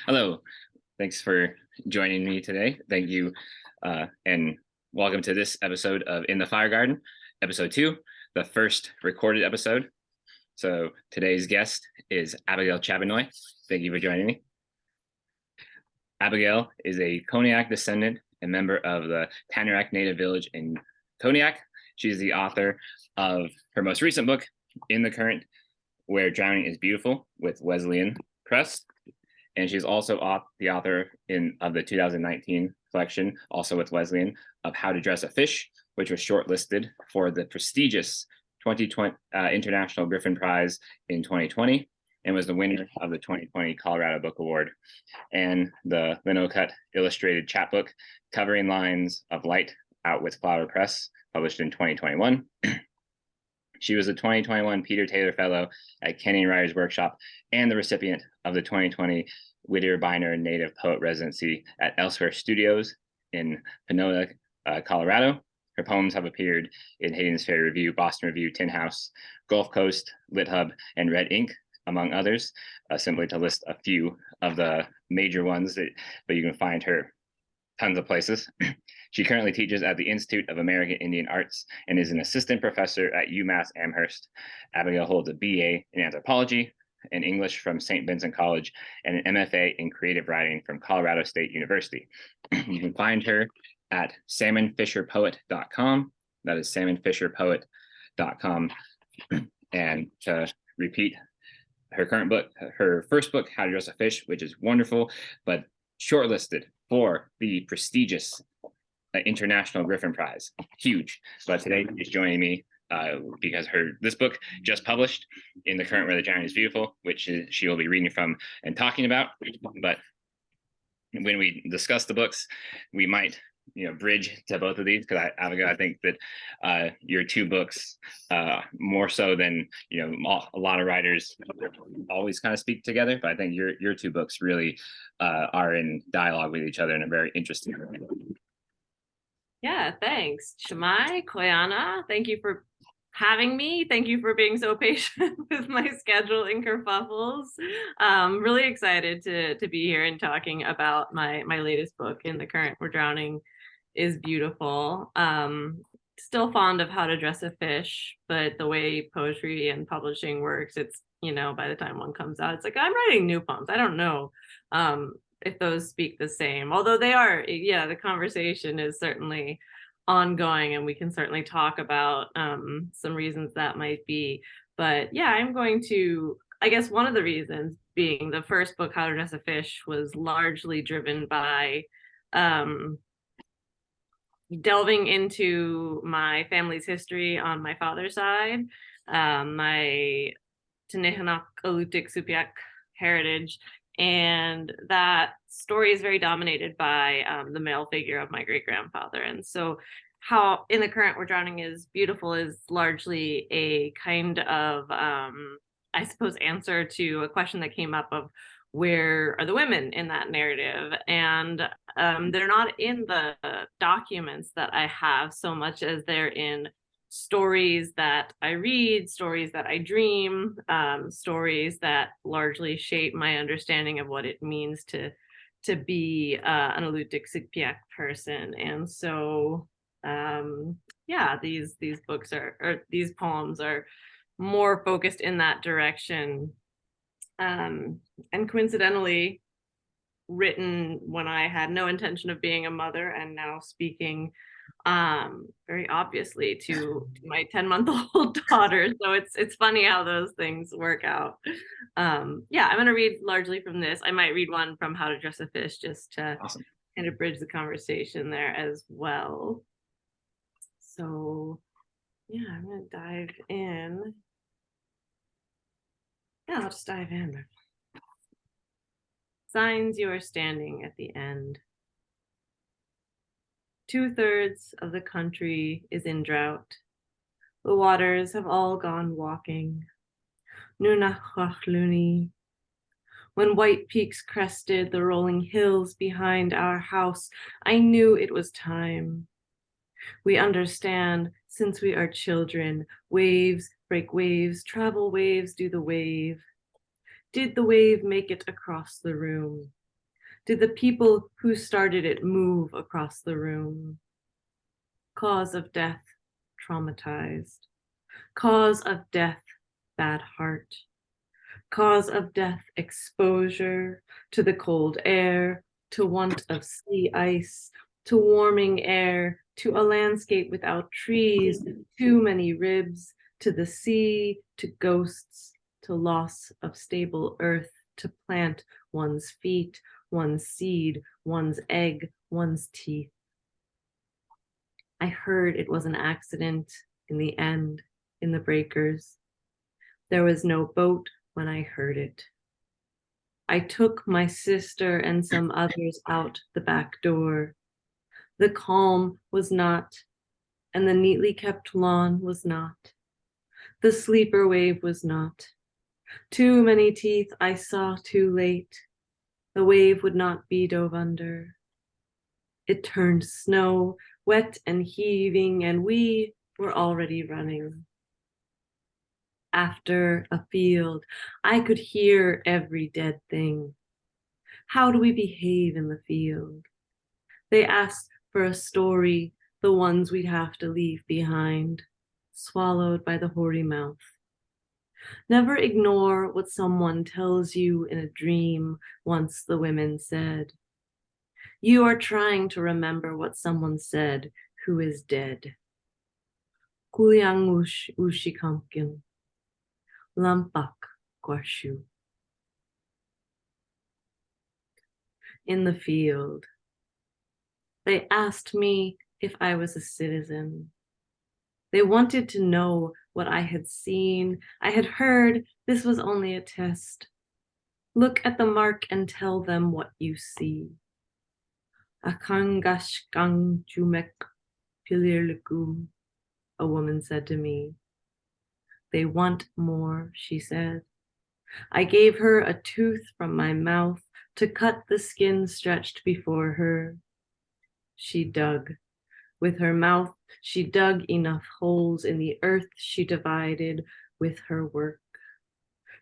Hello, thanks for joining me today. Thank you, and welcome to this episode of In the Fire Garden, episode 2, the first recorded episode. So today's guest is Abigail Chabitnoy. Thank you for joining me. Abigail is a Koniak descendant and member of the Tanarak Native Village in Koniak. She's the author of her most recent book, In the Current, Where Drowning is Beautiful, with Wesleyan Press. And she's also the author of the 2019 collection, also with Wesleyan, of How to Dress a Fish, which was shortlisted for the prestigious 2020 International Griffin Prize in 2020 and was the winner of the 2020 Colorado Book Award. And the Linocut illustrated chapbook, Covering Lines of Light, out with Flower Press, published in 2021. She was a 2021 Peter Taylor Fellow at Kenny Ryer's Workshop and the recipient of the 2020 Whittier Bynner Native Poet Residency at Elsewhere Studios in Panola, Colorado. Her poems have appeared in Hayden's Fair Review, Boston Review, Tin House, Gulf Coast, Lit Hub, and Red Ink, among others, simply to list a few of the major ones, but you can find her tons of places. She currently teaches at the Institute of American Indian Arts and is an assistant professor at UMass Amherst. Abigail holds a BA in anthropology and English from St. Vincent College and an MFA in creative writing from Colorado State University. You can find her at salmonfisherpoet.com. That is salmonfisherpoet.com. And to repeat, her current book, her first book, How to Dress a Fish, which is wonderful, but shortlisted for the prestigious International Griffin Prize. Huge. But today she's joining me because this book just published, In the Current Where the Drowning is Beautiful, which she will be reading from and talking about. But when we discuss the books, we might bridge to both of these, because Abigail, I think that your two books, more so than a lot of writers always kind of speak together, but I think your two books really are in dialogue with each other in a very interesting way. Yeah, thanks. Shamai, Koyana, thank you for having me. Thank you for being so patient with my scheduling kerfuffles. Really excited to be here and talking about my latest book, In the Current Where Drowning is Beautiful. Still fond of How to Dress a Fish, but the way poetry and publishing works, it's, by the time one comes out, it's like, I'm writing new poems. I don't know if those speak the same, although they are. The conversation is certainly ongoing, and we can certainly talk about some reasons that might be. But yeah, I'm going to, I guess one of the reasons being the first book, How to Dress a Fish, was largely driven by delving into my family's history on my father's side, my Tanihanak Alutik Supiak heritage. And that story is very dominated by the male figure of my great-grandfather. And so How In the Current Where Drowning is Beautiful is largely a kind of, I suppose, answer to a question that came up of where are the women in that narrative? And they're not in the documents that I have so much as they're in stories that I read, stories that I dream, stories that largely shape my understanding of what it means to be an Alutik Sigpiak person. And so, these books or these poems are more focused in that direction. And coincidentally, written when I had no intention of being a mother, and now speaking very obviously to my 10-month-old daughter. So it's funny how those things work out. I'm going to read largely from this. I might read one from How to Dress a Fish, just to Awesome. kind of bridge the conversation there as well. So I'm going to dive in. I'll just dive in. Signs you are standing at the end. 2/3 of the country is in drought. The waters have all gone walking. Nunachachluni. When white peaks crested the rolling hills behind our house, I knew it was time. We understand since we are children. Waves break waves, travel waves do the wave. Did the wave make it across the room? Did the people who started it move across the room? Cause of death, traumatized. Cause of death, bad heart. Cause of death, exposure to the cold air, to want of sea ice, to warming air, to a landscape without trees, too many ribs, to the sea, to ghosts, to loss of stable earth, to plant one's feet, one's seed, one's egg, one's teeth. I heard it was an accident in the end, in the breakers. There was no boat when I heard it. I took my sister and some others out the back door. The calm was not, and the neatly kept lawn was not. The sleeper wave was not. Too many teeth I saw too late. The wave would not be dove under. It turned snow, wet and heaving, and we were already running. After a field, I could hear every dead thing. How do we behave in the field? They asked for a story, the ones we'd have to leave behind, swallowed by the hoary mouth. Never ignore what someone tells you in a dream, once the women said. You are trying to remember what someone said who is dead. Kuliang ushikampkin, lampak kwashu. In the field, they asked me if I was a citizen. They wanted to know what I had seen. I had heard this was only a test. Look at the mark and tell them what you see. Akangashkang jumek pilirliku, a woman said to me. They want more, she said. I gave her a tooth from my mouth to cut the skin stretched before her. She dug. With her mouth, she dug enough holes in the earth she divided with her work.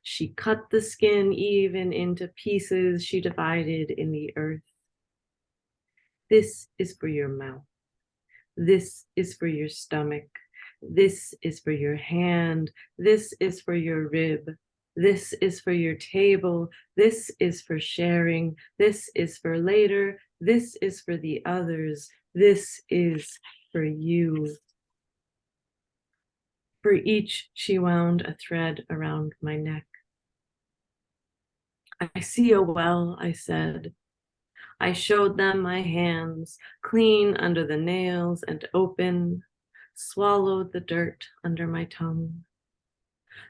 She cut the skin even into pieces she divided in the earth. This is for your mouth. This is for your stomach. This is for your hand. This is for your rib. This is for your table. This is for sharing. This is for later. This is for the others. This is for you. For each, she wound a thread around my neck. I see a well, I said. I showed them my hands, clean under the nails and open, swallowed the dirt under my tongue.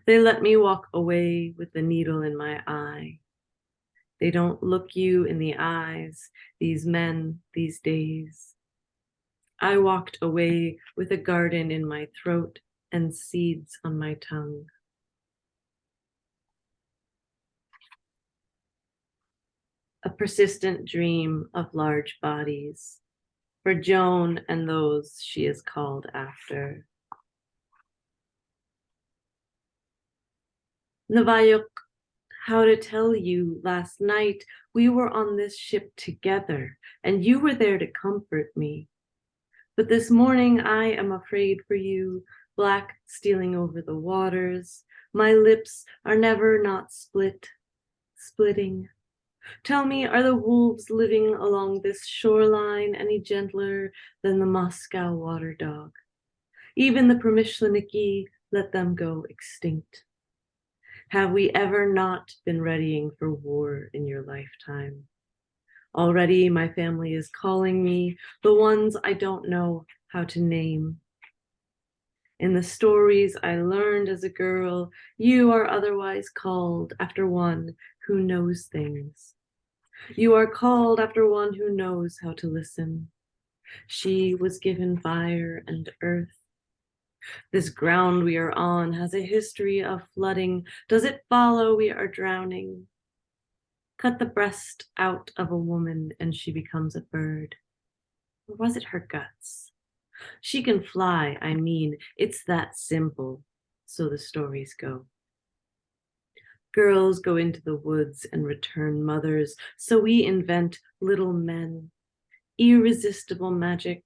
They let me walk away with the needle in my eye. They don't look you in the eyes, these men, these days. I walked away with a garden in my throat and seeds on my tongue. A persistent dream of large bodies, for Joan and those she is called after. Navayuk, how to tell you, last night we were on this ship together, and you were there to comfort me. But this morning I am afraid for you, black stealing over the waters. My lips are never not splitting. Tell me, are the wolves living along this shoreline any gentler than the Moscow water dog? Even the Permishleniki, let them go extinct. Have we ever not been readying for war in your lifetime? Already my family is calling me, the ones I don't know how to name. In the stories I learned as a girl, you are otherwise called after one who knows things. You are called after one who knows how to listen. She was given fire and earth. This ground we are on has a history of flooding. Does it follow we are drowning? Cut the breast out of a woman and she becomes a bird. Or was it her guts? She can fly, I mean, it's that simple. So the stories go. Girls go into the woods and return mothers, so we invent little men. Irresistible magic.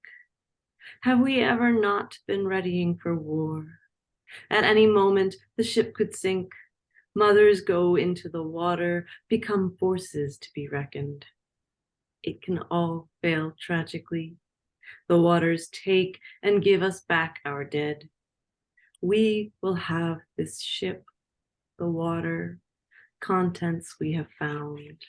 Have we ever not been readying for war? At any moment, the ship could sink. Mothers go into the water, become forces to be reckoned. It can all fail tragically. The waters take and give us back our dead. We will have this ship, the water, contents we have found.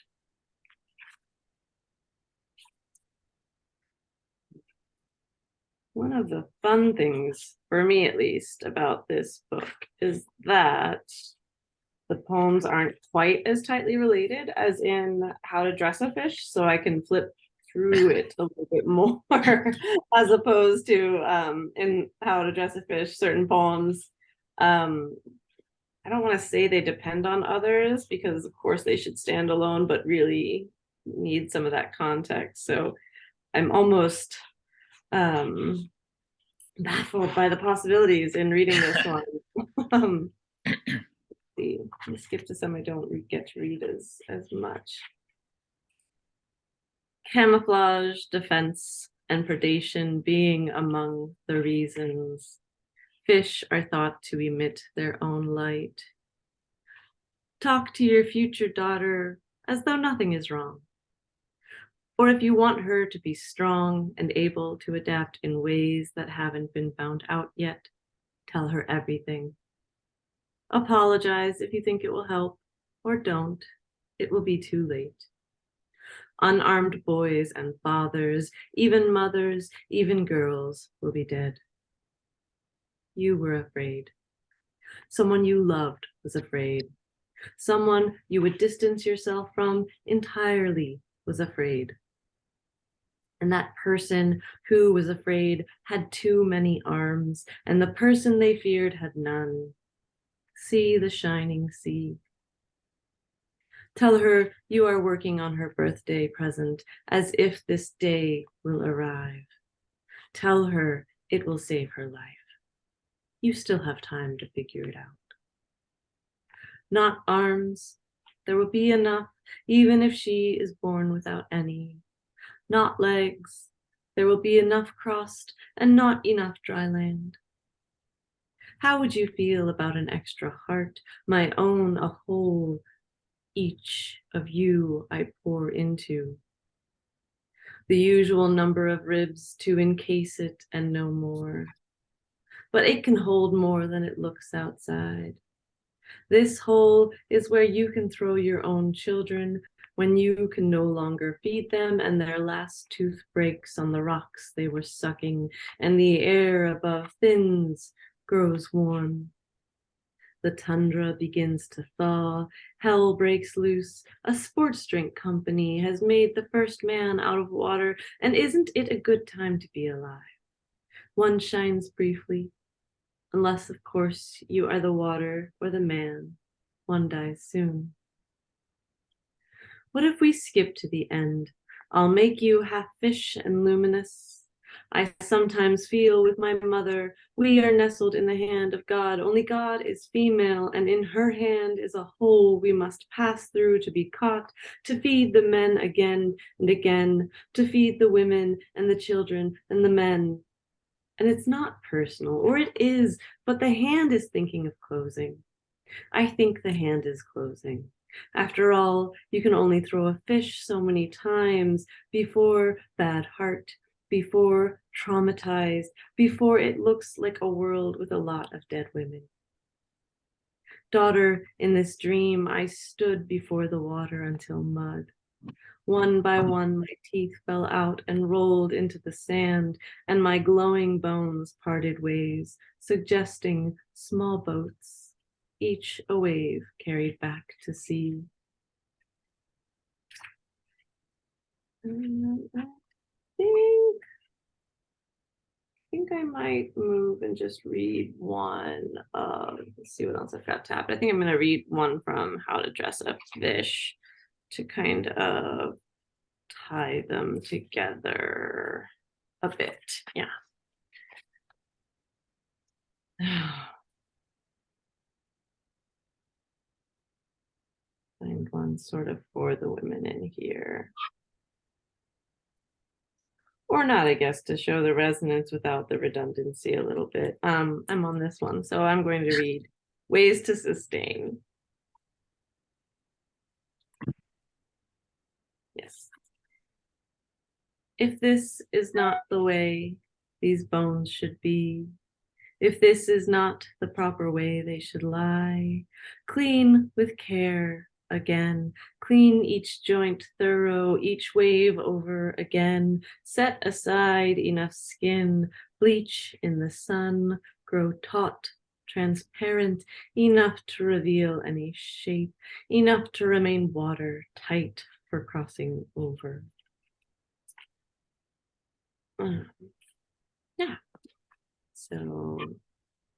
One of the fun things, for me at least, about this book is that the poems aren't quite as tightly related as in How to Dress a Fish, so I can flip through it a little bit more as opposed to in How to Dress a Fish, certain poems. I don't want to say they depend on others because, of course, they should stand alone, but really need some of that context. So I'm almost baffled by the possibilities in reading this one. See, let me skip to some I don't get to read as much. Camouflage, defense, and predation being among the reasons. Fish are thought to emit their own light. Talk to your future daughter as though nothing is wrong. Or if you want her to be strong and able to adapt in ways that haven't been found out yet, tell her everything. Apologize if you think it will help, or don't. It will be too late. Unarmed boys and fathers, even mothers, even girls will be dead. You were afraid. Someone you loved was afraid. Someone you would distance yourself from entirely was afraid. And that person who was afraid had too many arms, and the person they feared had none. See the shining sea. Tell her you are working on her birthday present as if this day will arrive. Tell her it will save her life. You still have time to figure it out. Not arms. There will be enough, even if she is born without any. Not legs. There will be enough crossed and not enough dry land. How would you feel about an extra heart, my own, a whole, each of you I pour into? The usual number of ribs to encase it and no more. But it can hold more than it looks outside. This hole is where you can throw your own children when you can no longer feed them and their last tooth breaks on the rocks they were sucking and the air above thins, grows warm. The tundra begins to thaw, hell breaks loose, a sports drink company has made the first man out of water, and isn't it a good time to be alive? One shines briefly, unless of course you are the water or the man. One dies soon. What if we skip to the end? I'll make you half fish and luminous. I sometimes feel with my mother, we are nestled in the hand of God, only God is female, and in her hand is a hole we must pass through to be caught, to feed the men again and again, to feed the women and the children and the men. And it's not personal, or it is, but the hand is thinking of closing. I think the hand is closing. After all, you can only throw a fish so many times before bad heart, before traumatized, before it looks like a world with a lot of dead women. Daughter, in this dream, I stood before the water until mud. One by one, my teeth fell out and rolled into the sand, and my glowing bones parted ways, suggesting small boats, each a wave carried back to sea. I think I might move and just read one of, let's see what else I've got tapped. I think I'm going to read one from How to Dress a Fish to kind of tie them together a bit. Yeah. one sort of for the women in here. Or not, I guess, to show the resonance without the redundancy a little bit. I'm on this one, so I'm going to read Ways to Sustain. Yes. If this is not the way these bones should be, if this is not the proper way they should lie, clean with care again, clean each joint thorough, each wave over again, set aside enough skin, bleach in the sun, grow taut, transparent, enough to reveal any shape, enough to remain watertight for crossing over. Yeah. So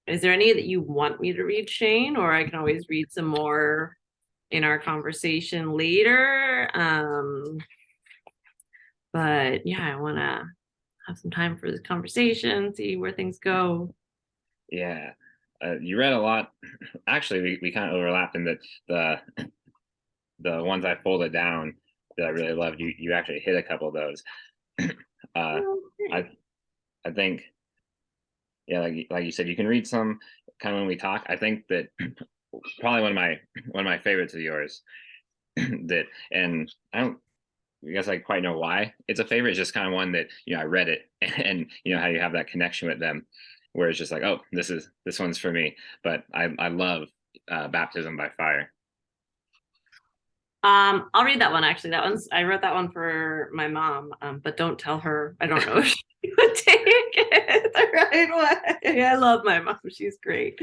is there any that you want me to read, Shane? Or I can always read some more in our conversation later. But yeah, I want to have some time for this conversation, see where things go. Yeah. You read a lot. Actually, we kind of overlapped in that the ones I folded down that I really loved. You actually hit a couple of those. I think, yeah, like you said, you can read some kind of when we talk. I think that probably one of my favorites of yours that, and I guess I quite know why it's a favorite. It's just kind of one that, I read it and how you have that connection with them where it's just like, oh, this one's for me. But I love Baptism by Fire. I'll read that one actually. I wrote that one for my mom, but don't tell her. I don't know if she would take it the right way. I love my mom. She's great.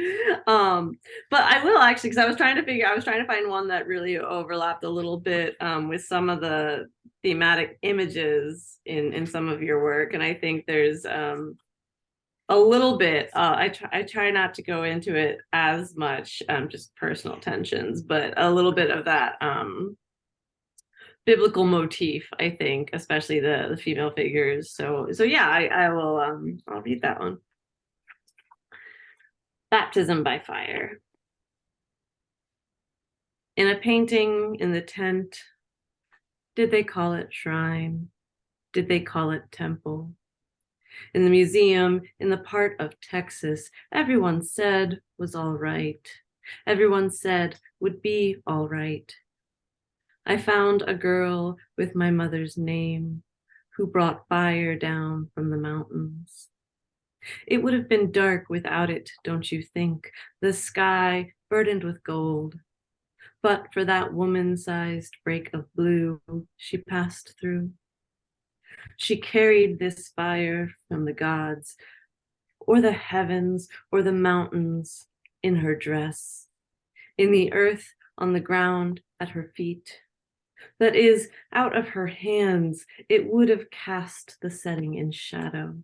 But I will actually, because I was trying to find one that really overlapped a little bit with some of the thematic images in some of your work. And I think there's a little bit. I try not to go into it as much, just personal tensions, but a little bit of that biblical motif, I think, especially the female figures. So yeah, I will. I'll read that one. Baptism by Fire. In a painting in the tent, did they call it shrine? Did they call it temple? In the museum, in the part of Texas, everyone said was all right. Everyone said would be all right. I found a girl with my mother's name who brought fire down from the mountains. It would have been dark without it, don't you think? The sky burdened with gold. But for that woman-sized break of blue she passed through. She carried this fire from the gods, or the heavens, or the mountains in her dress, in the earth on the ground at her feet. That is, out of her hands, it would have cast the setting in shadow.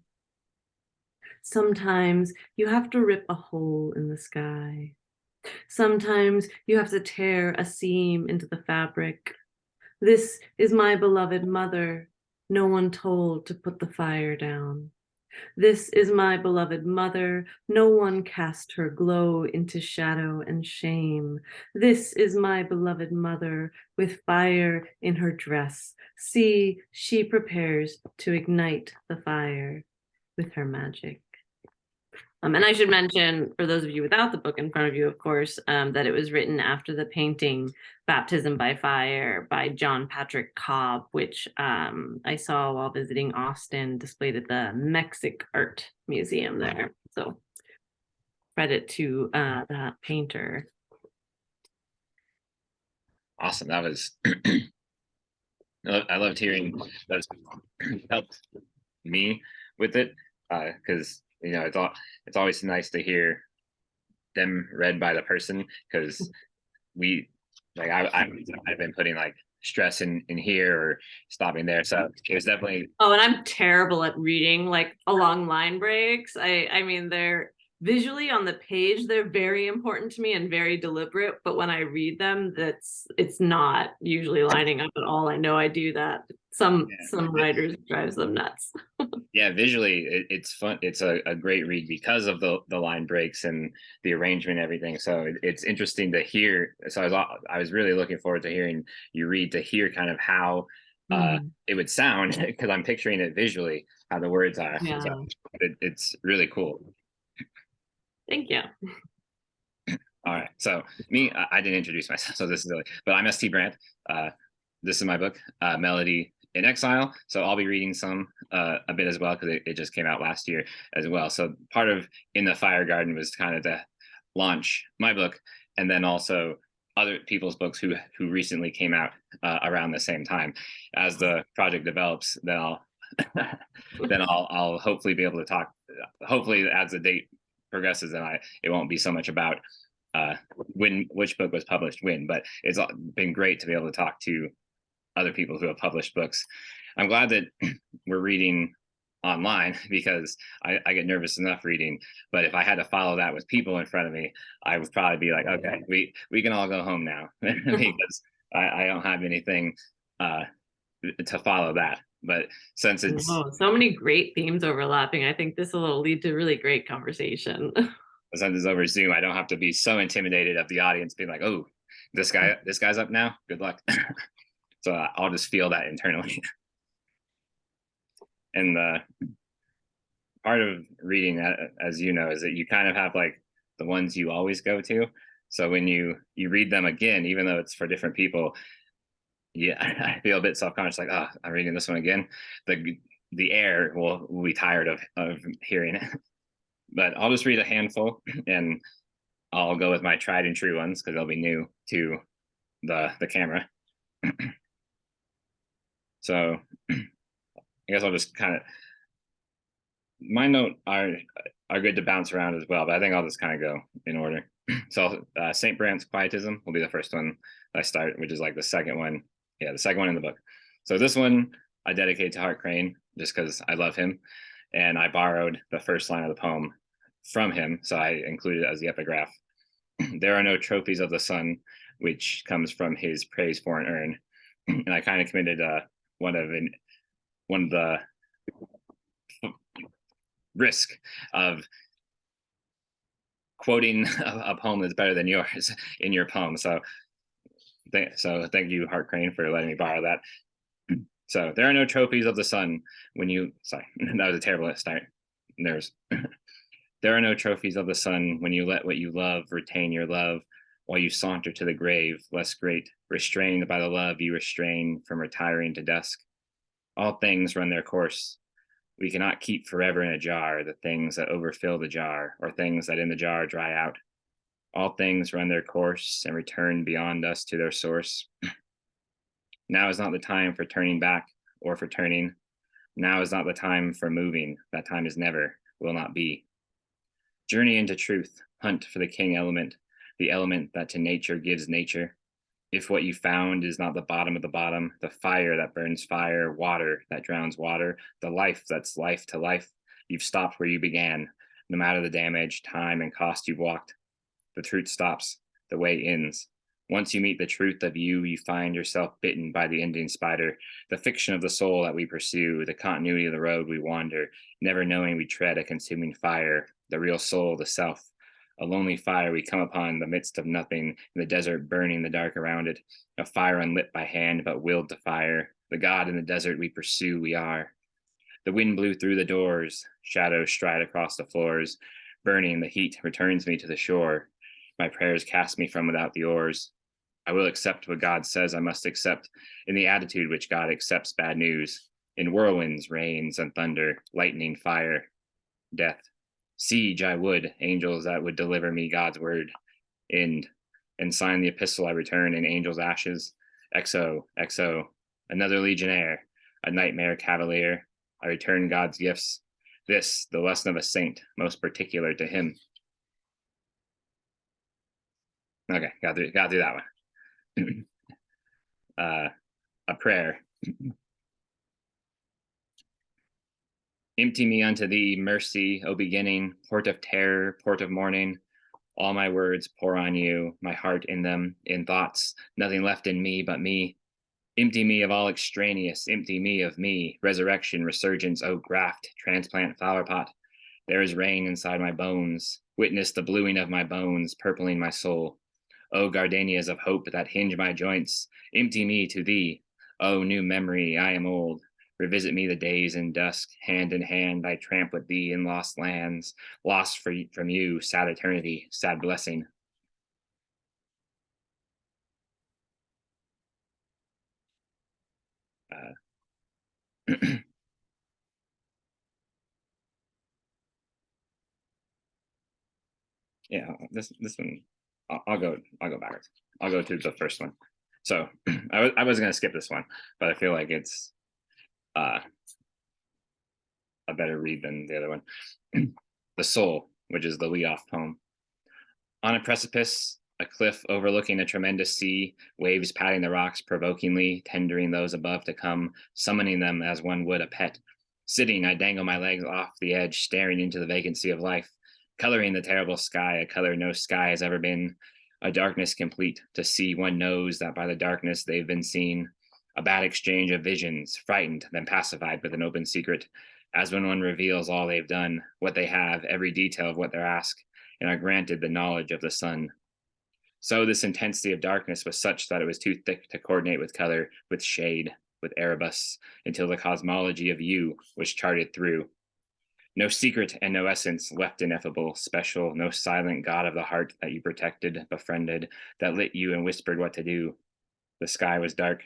Sometimes you have to rip a hole in the sky. Sometimes you have to tear a seam into the fabric. This is my beloved mother. No one told to put the fire down. This is my beloved mother. No one cast her glow into shadow and shame. This is my beloved mother with fire in her dress. See, she prepares to ignite the fire with her magic. And I should mention, for those of you without the book in front of you, of course, that it was written after the painting Baptism by Fire by John Patrick Cobb, which I saw while visiting Austin, displayed at the Mexic Art Museum there. So credit to that painter. Awesome. That was, I loved hearing that's helped me with it because it's always nice to hear them read by the person because I've been putting like stress in here or stopping there, so it was definitely. Oh, and I'm terrible at reading like along line breaks. I mean they're visually on the page, they're very important to me and very deliberate, but when I read them, it's not usually lining up at all. I know I do that. Some writers drives them nuts. Yeah, visually it's fun. It's a great read because of the line breaks and the arrangement and everything. So it's interesting to hear. So I was really looking forward to hearing you read, to hear kind of how it would sound, because I'm picturing it visually how the words are. Yeah. So it's really cool. Thank you. All right. So me, I didn't introduce myself, so this is really, but I'm ST Brandt. This is my book, Melody in Exile. So I'll be reading some a bit as well, because it just came out last year as well. So part of In the Fire Garden was kind of to launch my book, and then also other people's books who recently came out around the same time. As the project develops, then I'll hopefully be able to talk. Hopefully, as the date progresses, then it won't be so much about which book was published when, but it's been great to be able to talk to other people who have published books. I'm glad that we're reading online, because I get nervous enough reading, but if I had to follow that with people in front of me, I would probably be like, okay, we can all go home now, because I don't have anything to follow that. But since it's so many great themes overlapping, I think this will lead to really great conversation. since it's over Zoom, I don't have to be so intimidated of the audience being like, oh, this guy's up now, good luck. So I'll just feel that internally. And the part of reading, as you know, is that you kind of have like the ones you always go to. So when you read them again, even though it's for different people, yeah, I feel a bit self-conscious, like, oh, I'm reading this one again. The air will be tired of hearing it. But I'll just read a handful, and I'll go with my tried and true ones, because they'll be new to the camera. So I guess I'll just kind of, my note are good to bounce around as well, but I think I'll just kind of go in order. So St. Brandt's Quietism will be the first one I start, which is like the second one. Yeah, the second one in the book. So this one I dedicate to Hart Crane, just because I love him, and I borrowed the first line of the poem from him, so I included it as the epigraph. There are no trophies of the sun, which comes from his praise for an urn. And I kind of committed one of the risk of quoting a poem that's better than yours in your poem. So thank you, Hart Crane, for letting me borrow that. So there are no trophies of the sun when you, sorry, that was a terrible start. There are no trophies of the sun when you let what you love retain your love, while you saunter to the grave, less great, restrained by the love you restrain from retiring to dusk. All things run their course. We cannot keep forever in a jar the things that overfill the jar, or things that in the jar dry out. All things run their course and return beyond us to their source. Now is not the time for turning back or for turning. Now is not the time for moving. That time is never, will not be. Journey into truth, hunt for the king element, the element that to nature gives nature. If what you found is not the bottom of the bottom, the fire that burns fire, water that drowns water, the life that's life to life, you've stopped where you began. No matter the damage, time, and cost you've walked, the truth stops, the way ends. Once you meet the truth of you, you find yourself bitten by the ending spider, the fiction of the soul that we pursue, the continuity of the road we wander, never knowing we tread a consuming fire, the real soul, the self. A lonely fire we come upon in the midst of nothing, in the desert burning the dark around it, a fire unlit by hand but willed to fire. The God in the desert we pursue, we are. The wind blew through the doors, shadows stride across the floors, burning the heat returns me to the shore. My prayers cast me from without the oars. I will accept what God says I must accept, in the attitude which God accepts bad news, in whirlwinds, rains, and thunder, lightning, fire, death. Siege I would, angels that would deliver me God's word. End. And sign the epistle I return in angels' ashes. XO, XO, another legionnaire, a nightmare cavalier. I return God's gifts. This, the lesson of a saint, most particular to him. Okay, got through that one. A prayer. Empty me unto thee, mercy, O beginning, port of terror, port of morning. All my words pour on you, my heart in them, in thoughts, nothing left in me but me. Empty me of all extraneous, empty me of me, resurrection, resurgence, O graft, transplant, flower pot. There is rain inside my bones. Witness the bluing of my bones, purpling my soul. O gardenias of hope that hinge my joints, empty me to thee. O new memory, I am old. Revisit me the days in dusk, hand in hand I tramp with thee in lost lands, lost from you, sad eternity, sad blessing. Uh, yeah, this one, I'll go backwards. I'll go to the first one. So I was gonna skip this one, but I feel like it's uh, a better read than the other one. The Soul, which is the lead off poem. On a precipice, a cliff overlooking a tremendous sea, waves patting the rocks provokingly, tendering those above to come, summoning them as one would a pet. Sitting, I dangle my legs off the edge, staring into the vacancy of life, coloring the terrible sky, a color no sky has ever been, a darkness complete. To see, one knows that by the darkness they've been seen. A bad exchange of visions, frightened, then pacified with an open secret, as when one reveals all they've done, what they have, every detail of what they're asked, and are granted the knowledge of the sun. So this intensity of darkness was such that it was too thick to coordinate with color, with shade, with Erebus, until the cosmology of you was charted through. No secret and no essence left ineffable, special, no silent god of the heart that you protected, befriended, that lit you and whispered what to do. The sky was dark.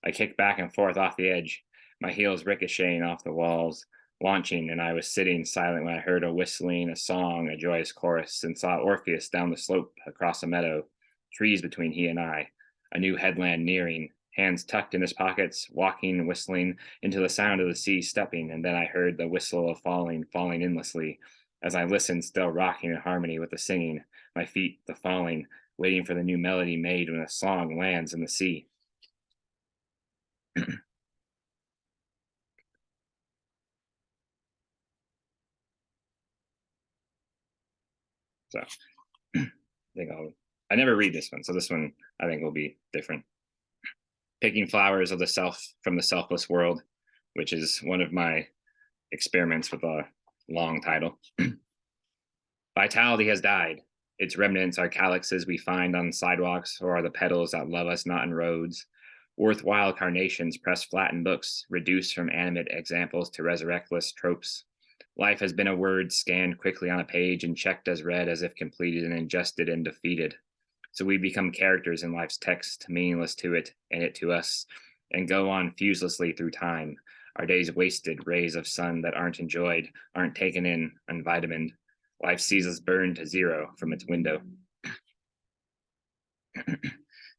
I kicked back and forth off the edge, my heels ricocheting off the walls, launching, and I was sitting silent when I heard a whistling, a song, a joyous chorus, and saw Orpheus down the slope across a meadow, trees between he and I, a new headland nearing, hands tucked in his pockets, walking, whistling, into the sound of the sea stepping, and then I heard the whistle of falling, falling endlessly, as I listened, still rocking in harmony with the singing, my feet, the falling, waiting for the new melody made when a song lands in the sea. So I never read this one, so this one I think will be different. Picking flowers of the self from the selfless world, which is one of my experiments with a long title. Vitality has died. Its remnants are calyxes we find on sidewalks, or are the petals that love us not in roads. Worthwhile carnations pressed flat in books, reduced from animate examples to resurrectless tropes. Life has been a word scanned quickly on a page and checked as read as if completed and ingested and defeated. So we become characters in life's text, meaningless to it and it to us, and go on fuselessly through time. Our days wasted, rays of sun that aren't enjoyed, aren't taken in, unvitamined. Life sees us burned to zero from its window.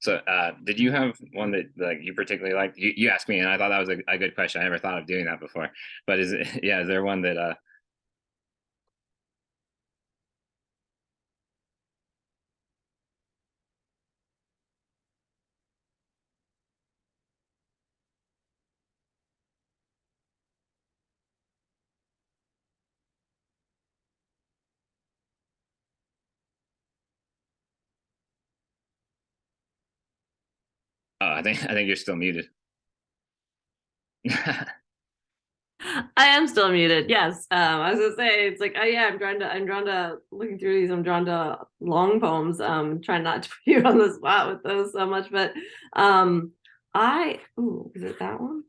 So did you have one that like you particularly liked? You asked me, and I thought that was a good question. I never thought of doing that before. But is it, yeah, is there one that I think you're still muted. I am still muted. Yes. I was gonna say it's like, oh yeah, I'm drawn to looking through these. I'm drawn to long poems. Trying not to put you on the spot with those so much, but is it that one?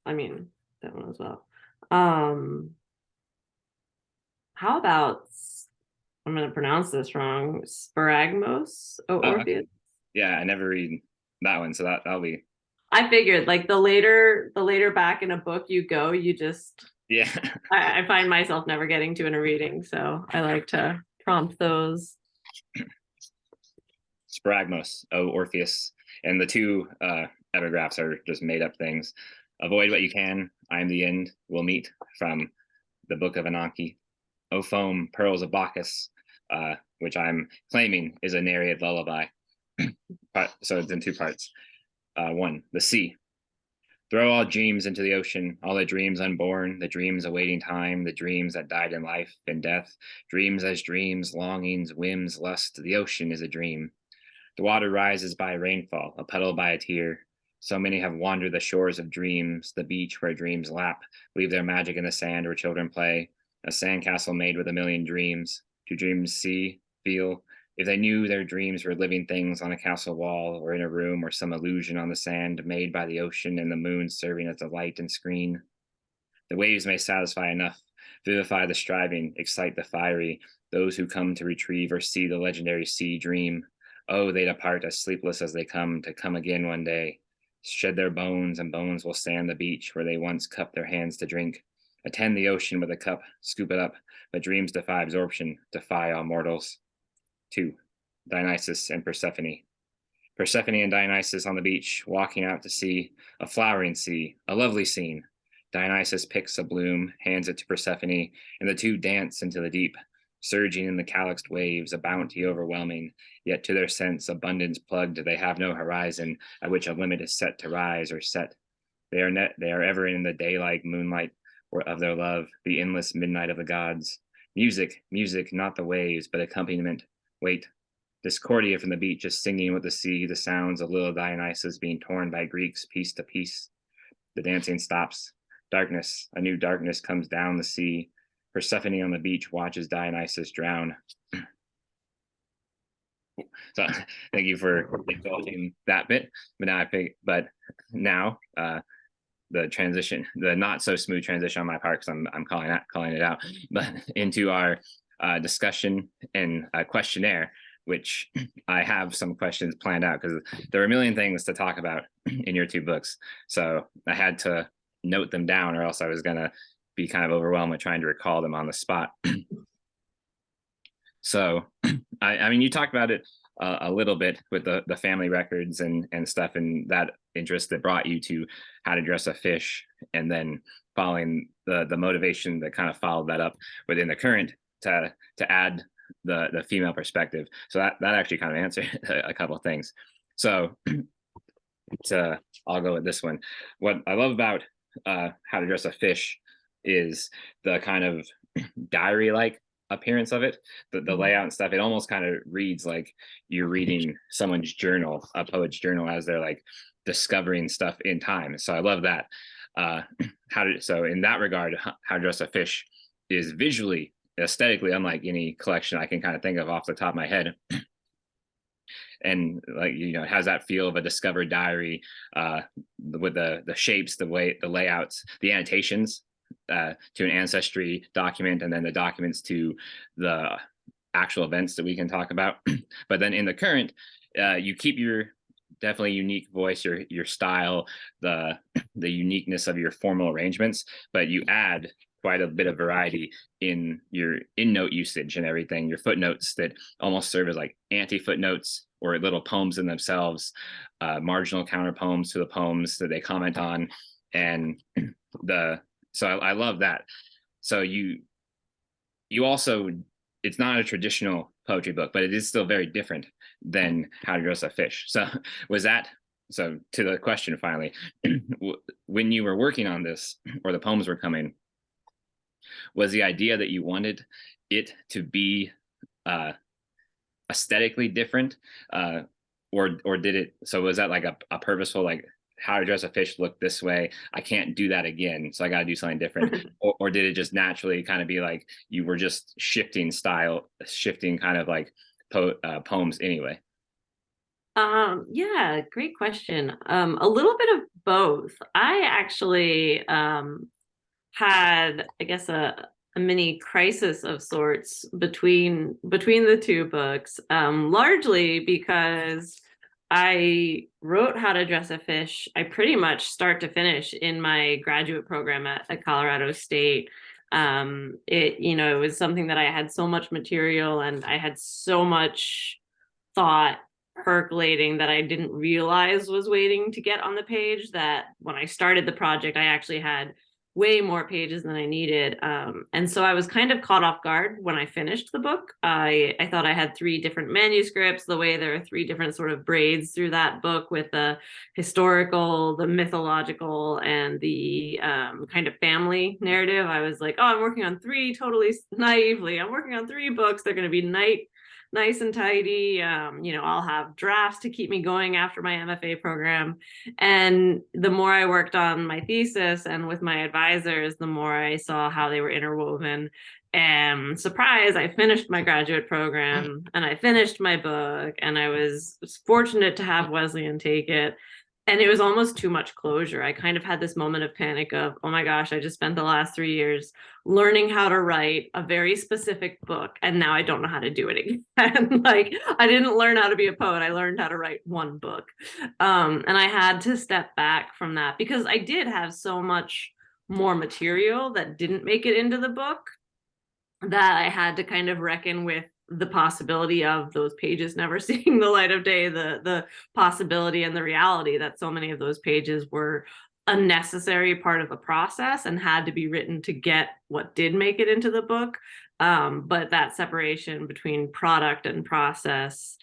I mean, that one as well. Um, how about I'm gonna pronounce this wrong. Sparagmos Okay. Orpheus. Yeah, I never read that one, so that'll be I figured like the later back in a book you go, you just yeah. I find myself never getting to in a reading, so I like to prompt those. Spragmos, O Orpheus, and the two epigraphs are just made up things. Avoid what you can. I am the end. We'll meet from the Book of Ananke. O foam, pearls of Bacchus, which I'm claiming is a narrated lullaby. So it's in two parts. One, the sea. Throw all dreams into the ocean, all the dreams unborn, the dreams awaiting time, the dreams that died in life and death, dreams as dreams, longings, whims, lust. The ocean is a dream. The water rises by rainfall, a puddle by a tear. So many have wandered the shores of dreams, the beach where dreams lap, leave their magic in the sand where children play, a sandcastle made with a million dreams. Do dreams see, feel? If they knew their dreams were living things on a castle wall or in a room or some illusion on the sand made by the ocean and the moon serving as a light and screen. The waves may satisfy enough, vivify the striving, excite the fiery, those who come to retrieve or see the legendary sea dream. Oh, they depart as sleepless as they come, to come again one day. Shed their bones, and bones will stand the beach where they once cupped their hands to drink. Attend the ocean with a cup, scoop it up, but dreams defy absorption, defy all mortals. 2. Dionysus and Persephone. Persephone and Dionysus on the beach, walking out to sea, a flowering sea, a lovely scene. Dionysus picks a bloom, hands it to Persephone, and the two dance into the deep, surging in the calyxed waves, a bounty overwhelming. Yet to their sense, abundance plugged, they have no horizon at which a limit is set to rise or set. They are ever in the daylight moonlight or of their love, the endless midnight of the gods. Music, music, not the waves, but accompaniment. Wait, Discordia from the beach is singing with the sea, the sounds of little Dionysus being torn by Greeks piece to piece. The dancing stops. Darkness, a new darkness comes down the sea. Persephone on the beach watches Dionysus drown. So thank you for indulging that bit. But now the transition, the not so smooth transition on my part, because I'm calling it out, but into our discussion and questionnaire, which I have some questions planned out because there are a million things to talk about in your two books. So I had to note them down, or else I was going to be kind of overwhelmed with trying to recall them on the spot. So, I mean, you talked about it a little bit with the family records and stuff, and that interest that brought you to How to Dress a Fish, and then following the motivation that kind of followed that up within the current to add the female perspective. So that actually kind of answered a couple of things. So I'll go with this one. What I love about How to Dress a Fish is the kind of diary-like appearance of it, the layout and stuff. It almost kind of reads like you're reading someone's journal, a poet's journal, as they're like discovering stuff in time. So I love that. So in that regard, How to Dress a Fish is visually, aesthetically unlike any collection I can kind of think of off the top of my head. And like, it has that feel of a discovered diary, with the shapes, the way, the layouts, the annotations to an ancestry document, and then the documents to the actual events that we can talk about. But then in the current, you keep your definitely unique voice, your style, the uniqueness of your formal arrangements, but you add quite a bit of variety in your note usage and everything, your footnotes that almost serve as like anti-footnotes or little poems in themselves, marginal counter poems to the poems that they comment on. And so I love that. So you also, it's not a traditional poetry book, but it is still very different than How to Dress a Fish. So so to the question finally, when you were working on this, or the poems were coming, was the idea that you wanted it to be aesthetically different, or did it, so was that like a purposeful, like, How to Dress a Fish look this way, I can't do that again, so I got to do something different? or did it just naturally kind of be like you were just shifting style, shifting kind of like poems anyway? Yeah, great question. A little bit of both. I actually had, I guess, a mini crisis of sorts between the two books, largely because I wrote How to Dress a Fish, I pretty much start to finish, in my graduate program at Colorado State. It was something that I had so much material and I had so much thought percolating that I didn't realize was waiting to get on the page, that when I started the project, I actually had way more pages than I needed. And so I was kind of caught off guard when I finished the book. I thought I had 3 different manuscripts, the way there are 3 different sort of braids through that book with the historical, the mythological, and the kind of family narrative. I was like, oh, I'm working on 3 totally naively. I'm working on 3 books. They're going to be nice and tidy. I'll have drafts to keep me going after my MFA program. And the more I worked on my thesis and with my advisors, the more I saw how they were interwoven. And surprise, I finished my graduate program and I finished my book, and I was fortunate to have Wesleyan take it. And it was almost too much closure. I kind of had this moment of panic of, oh my gosh, I just spent the last 3 years learning how to write a very specific book, and now I don't know how to do it again. Like, I didn't learn how to be a poet. I learned how to write one book. And I had to step back from that because I did have so much more material that didn't make it into the book that I had to kind of reckon with the possibility of those pages never seeing the light of day, the possibility and the reality that so many of those pages were a necessary part of the process and had to be written to get what did make it into the book. But that separation between product and process,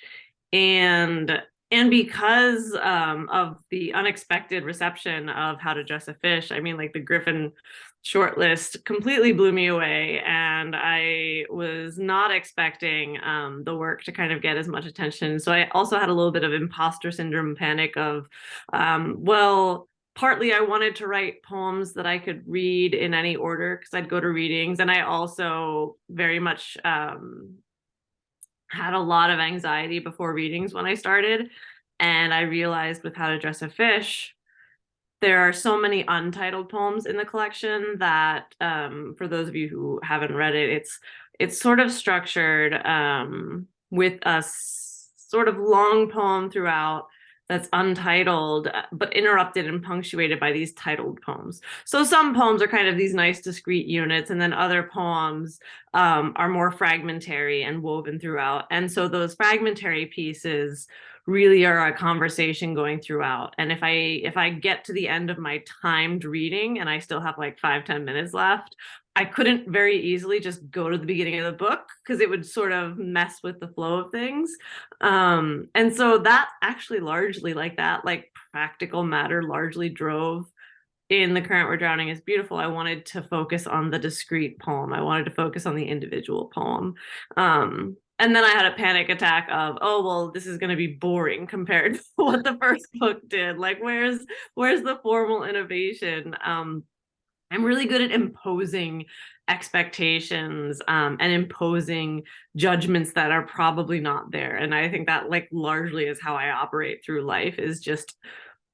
and because of the unexpected reception of How to Dress a Fish, I mean, like, the Griffin shortlist completely blew me away, and I was not expecting the work to kind of get as much attention. So I also had a little bit of imposter syndrome panic of, well, partly I wanted to write poems that I could read in any order because I'd go to readings, and I also very much had a lot of anxiety before readings when I started. And I realized with How to Dress a Fish, there are so many untitled poems in the collection that, for those of you who haven't read it, it's sort of structured with a sort of long poem throughout that's untitled, but interrupted and punctuated by these titled poems. So some poems are kind of these nice discrete units, and then other poems are more fragmentary and woven throughout. And so those fragmentary pieces really are a conversation going throughout. And if I get to the end of my timed reading and I still have like 5-10 minutes left, I couldn't very easily just go to the beginning of the book because it would sort of mess with the flow of things. And so that actually largely, like, that, like, practical matter largely drove in The Current Where Drowning is Beautiful. I wanted to focus on the discrete poem. I wanted to focus on the individual poem. And then I had a panic attack of, oh, well, this is going to be boring compared to what the first book did. Like, where's the formal innovation? I'm really good at imposing expectations and imposing judgments that are probably not there. And I think that, like, largely is how I operate through life, is just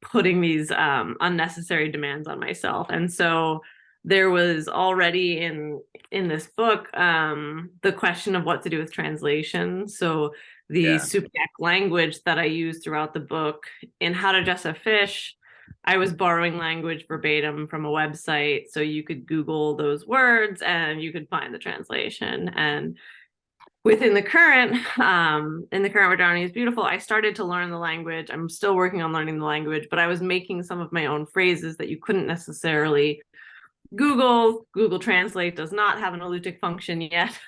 putting these unnecessary demands on myself. And so there was already in this book the question of what to do with translation. So the Supiec language that I use throughout the book in How to Dress a Fish, I was borrowing language verbatim from a website, so you could Google those words and you could find the translation. And within the current, in The Current Where Drowning is Beautiful, I started to learn the language. I'm still working on learning the language, but I was making some of my own phrases that you couldn't necessarily Google. Google Translate does not have an aleutic function yet.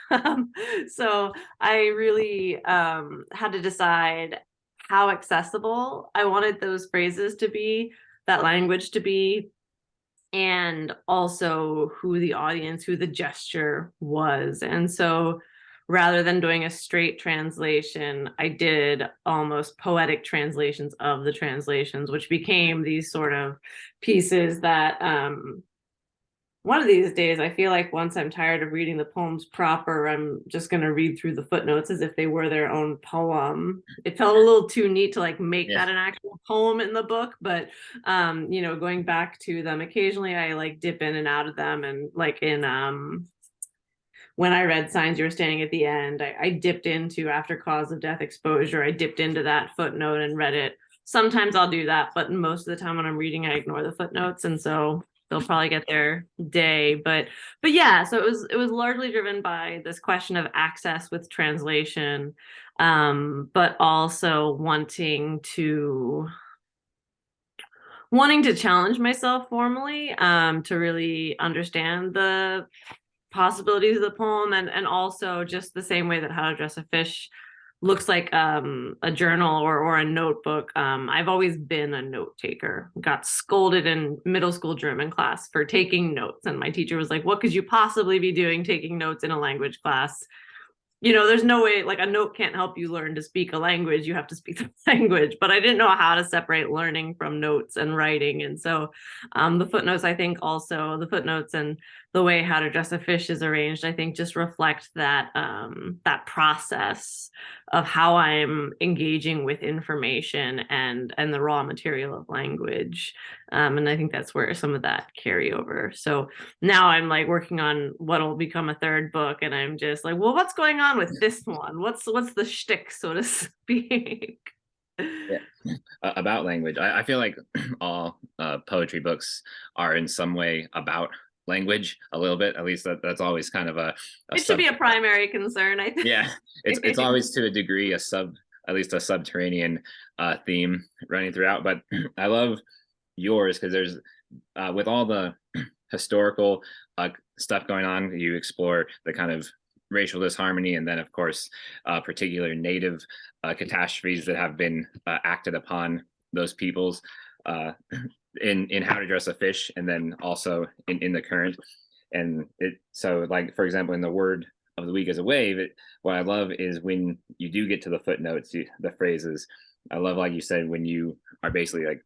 So I really had to decide how accessible I wanted those phrases to be, that language to be, and also who the audience, who the gesture was. And so rather than doing a straight translation, I did almost poetic translations of the translations, which became these sort of pieces that one of these days, I feel like once I'm tired of reading the poems proper, I'm just going to read through the footnotes as if they were their own poem. It felt a little too neat to, like, make that an actual poem in the book, but going back to them occasionally, I, like, dip in and out of them. And, like, in when I read Signs You Were Standing at the End, I dipped into After Cause of Death Exposure. I dipped into that footnote and read it. Sometimes I'll do that, but most of the time when I'm reading, I ignore the footnotes, and so they'll probably get their day. But yeah, so it was largely driven by this question of access with translation, but also wanting to wanting to challenge myself formally, to really understand the possibilities of the poem, and also just the same way that How to Dress a Fish looks like a journal or a notebook. I've always been a note taker. Got scolded in middle school German class for taking notes, and my teacher was like, "What could you possibly be doing taking notes in a language class?" You know, there's no way, like a note can't help you learn to speak a language. You have to speak the language. But I didn't know how to separate learning from notes and writing. And so the footnotes, I think also the footnotes and the way How to Dress a Fish is arranged, I think just reflect that that process of how I'm engaging with information and the raw material of language. And I think that's where some of that carryover. So now I'm like working on what'll become a third book, and I'm just like, well, what's going on with this one? What's the shtick, so to speak? Yeah. About language. I feel like all poetry books are in some way about language a little bit. At least that's always kind of a It should sub. be a primary concern, I Yeah, it's think. always to a degree a sub, at least a subterranean theme running throughout. But I love yours because there's with all the historical stuff going on, you explore the kind of racial disharmony, and then of course particular native catastrophes that have been acted upon those peoples uh, in How to Dress a Fish, and then also in the current. And it, so like for example, in the word of the week as a wave, what I love is when you do get to the footnotes, the phrases. I love, like you said, when you are basically like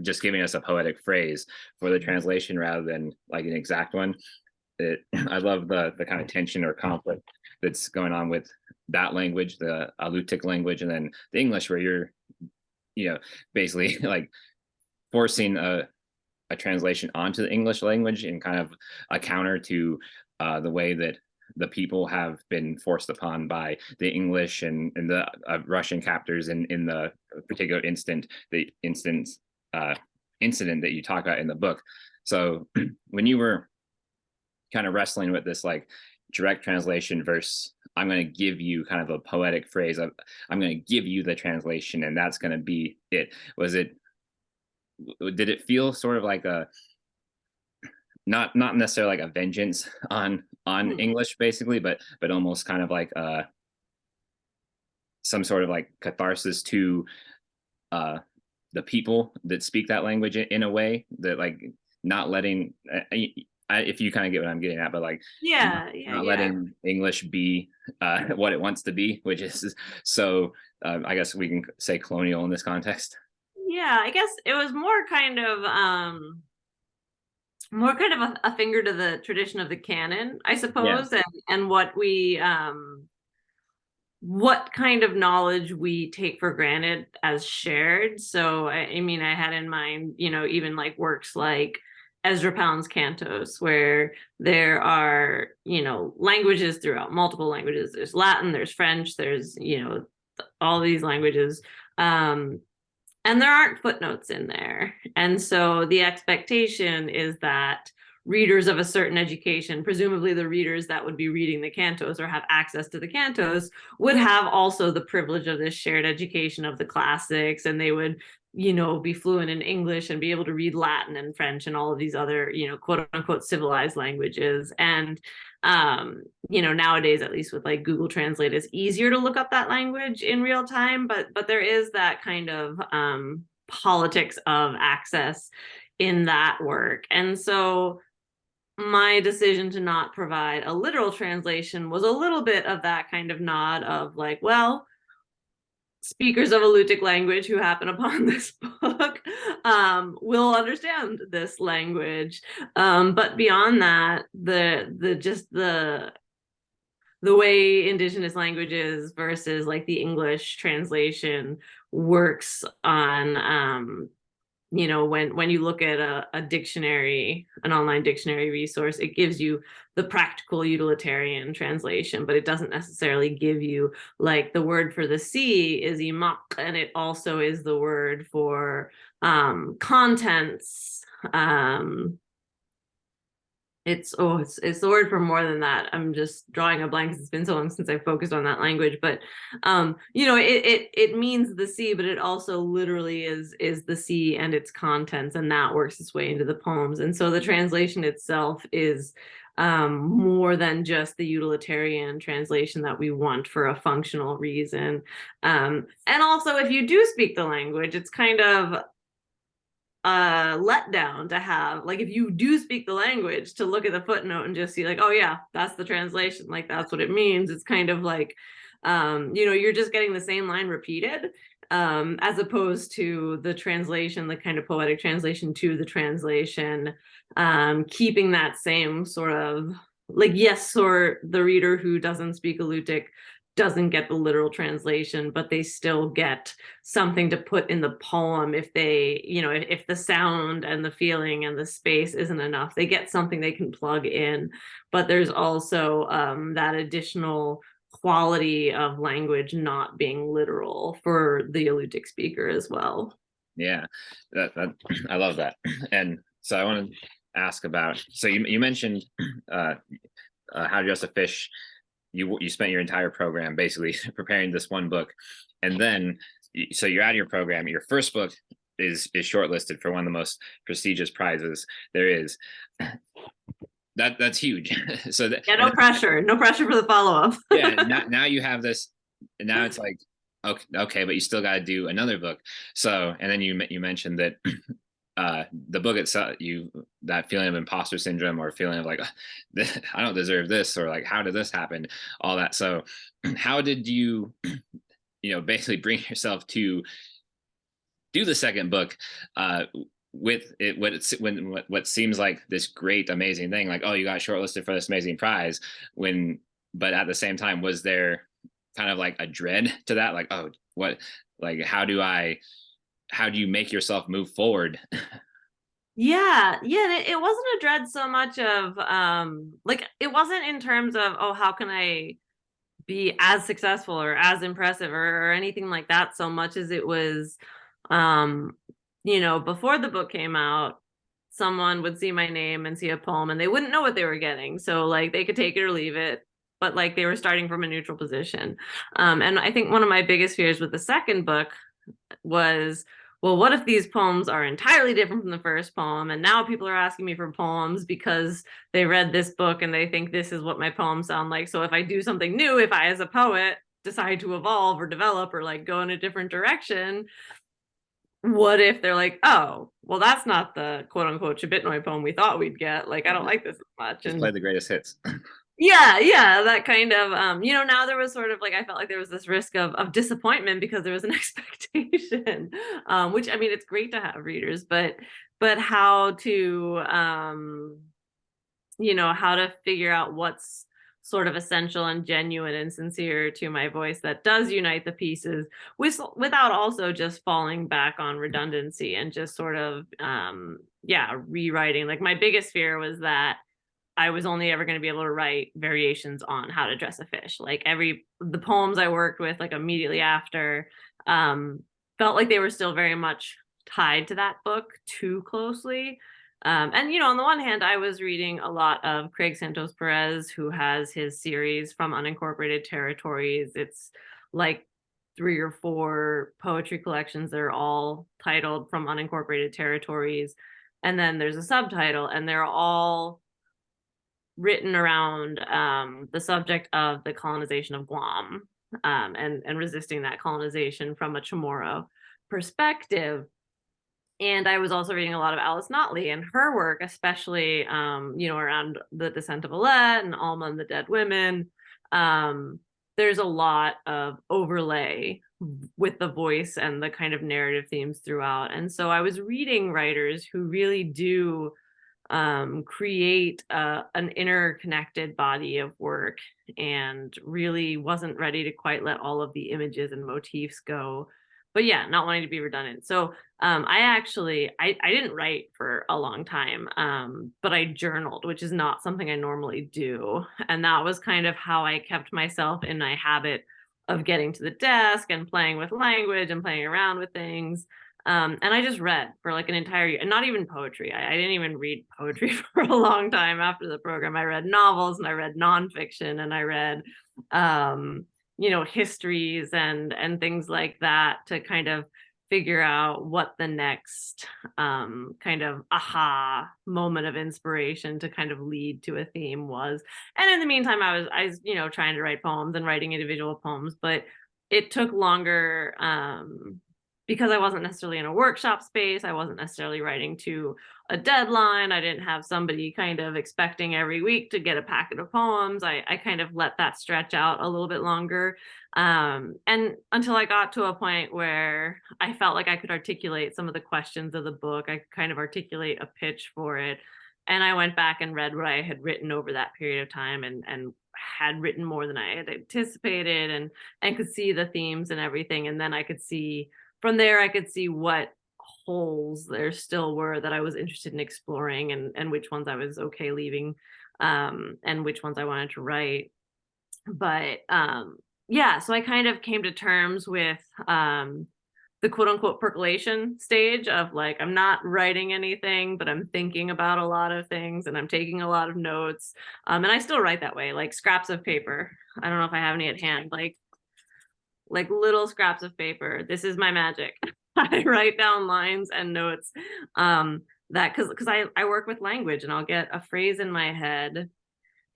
just giving us a poetic phrase for the translation rather than like an exact one. I love the kind of tension or conflict that's going on with that language, the Alutiiq language, and then the English, where you're, basically like forcing a translation onto the English language and kind of a counter to the way that the people have been forced upon by the English and the Russian captors in the particular incident that you talk about in the book. So when you were kind of wrestling with this like direct translation versus I'm going to give you kind of a poetic phrase, I'm going to give you the translation and that's going to be it. Did it feel sort of like a not necessarily like a vengeance on English basically, but almost kind of like some sort of like catharsis to the people that speak that language in a way that like not letting if you kind of get what I'm getting at, but like not letting English be what it wants to be, which is so I guess we can say colonial in this context. Yeah, I guess it was more kind of a finger to the tradition of the canon, I Yeah. suppose, and what kind of knowledge we take for granted as shared. So I mean, I had in mind, even like works like Ezra Pound's Cantos, where there are, languages throughout, multiple languages. There's Latin, there's French, there's, all these languages. And there aren't footnotes in there. And so the expectation is that readers of a certain education, presumably the readers that would be reading the cantos or have access to the cantos, would have also the privilege of this shared education of the classics, and they would be fluent in English and be able to read Latin and French and all of these other quote unquote civilized languages. And nowadays, at least with like Google Translate, it's easier to look up that language in real time, but there is that kind of politics of access in that work. And so my decision to not provide a literal translation was a little bit of that kind of nod of like, well, speakers of Alutiiq language who happen upon this book will understand this language. But beyond that, the way indigenous languages versus like the English translation works on when you look at a dictionary, an online dictionary resource, it gives you the practical utilitarian translation, but it doesn't necessarily give you like the word for the sea is imak, and it also is the word for contents. It's the word for more than that. I'm just drawing a blank because it's been so long since I focused on that language. But it means the sea, but it also literally is the sea and its contents, and that works its way into the poems. And so the translation itself is more than just the utilitarian translation that we want for a functional reason. And also, if you do speak the language, it's kind of letdown to have, like, if you do speak the language, to look at the footnote and just see like, oh yeah, that's the translation, like that's what it means. It's kind of like you're just getting the same line repeated, as opposed to the translation, the kind of poetic translation to the translation, keeping that same sort of, like, yes, or the reader who doesn't speak Alutiiq doesn't get the literal translation, but they still get something to put in the poem. If they, if the sound and the feeling and the space isn't enough, they get something they can plug in. But there's also that additional quality of language not being literal for the Alutiiq speaker as well. Yeah, that I love that. And so I want to ask about, so you mentioned How to Dress a Fish. You spent your entire program basically preparing this one book, and then so you're out of your program. Your first book is shortlisted for one of the most prestigious prizes there is. That's huge. So Yeah, no pressure for the follow-up. Yeah, now you have this, and now it's like, okay, but you still got to do another book. So, and then you mentioned that the book itself, that feeling of imposter syndrome, or feeling of like, I don't deserve this, or like, how did this happen, all that. So how did you basically bring yourself to do the second book with it, what seems like this great amazing thing, like, oh, you got shortlisted for this amazing prize, but at the same time, was there kind of like a dread to that, like, oh, what, like, how do you make yourself move forward? Yeah, it wasn't a dread so much of like, it wasn't in terms of, oh, how can I be as successful or as impressive, or anything like that, so much as it was before the book came out, someone would see my name and see a poem and they wouldn't know what they were getting, so like they could take it or leave it, but like they were starting from a neutral position. And I think one of my biggest fears with the second book was, well, what if these poems are entirely different from the first poem, and now people are asking me for poems because they read this book and they think this is what my poems sound like. So if I do something new, if I as a poet decide to evolve or develop or like go in a different direction, what if they're like, oh, well, that's not the quote unquote Chabitnoy poem we thought we'd get, like I don't like this as much. Just And play the greatest hits. yeah, that kind of now there was sort of like, I felt like there was this risk of disappointment because there was an expectation, which, I mean, it's great to have readers, but how to how to figure out what's sort of essential and genuine and sincere to my voice that does unite the pieces, without also just falling back on redundancy and just sort of rewriting. Like, my biggest fear was that I was only ever going to be able to write variations on How to Dress a Fish. Like, the poems I worked with like immediately after felt like they were still very much tied to that book too closely. And on the one hand, I was reading a lot of Craig Santos Perez, who has his series From Unincorporated Territories. It's like 3 or 4 poetry collections that are all titled From Unincorporated Territories. And then there's a subtitle, and they're all written around the subject of the colonization of Guam, and resisting that colonization from a Chamorro perspective. And I was also reading a lot of Alice Notley and her work, especially around the descent of Alette and Alma and the Dead Women. There's a lot of overlay with the voice and the kind of narrative themes throughout. And so I was reading writers who really do create an interconnected body of work, and really wasn't ready to quite let all of the images and motifs go, but yeah, not wanting to be redundant. So I didn't write for a long time, but I journaled, which is not something I normally do, and that was kind of how I kept myself in my habit of getting to the desk and playing with language and playing around with things. And I just read for like an entire year, and not even poetry. I didn't even read poetry for a long time after the program. I read novels and I read nonfiction and I read, histories and things like that to kind of figure out what the next kind of aha moment of inspiration to kind of lead to a theme was. And in the meantime, I was trying to write poems and writing individual poems, but it took longer because I wasn't necessarily in a workshop space. I wasn't necessarily writing to a deadline. I didn't have somebody kind of expecting every week to get a packet of poems. I kind of let that stretch out a little bit longer. And until I got to a point where I felt like I could articulate some of the questions of the book, I could kind of articulate a pitch for it. And I went back and read what I had written over that period of time, and had written more than I had anticipated, and could see the themes and everything. And then I could see from there, I could see what holes there still were that I was interested in exploring, and which ones I was okay leaving, and which ones I wanted to write. But yeah, so I kind of came to terms with the quote unquote percolation stage of like, I'm not writing anything, but I'm thinking about a lot of things and I'm taking a lot of notes. And I still write that way, like scraps of paper. I don't know if I have any at hand, like little scraps of paper. This is my magic. I write down lines and notes. That because I work with language, and I'll get a phrase in my head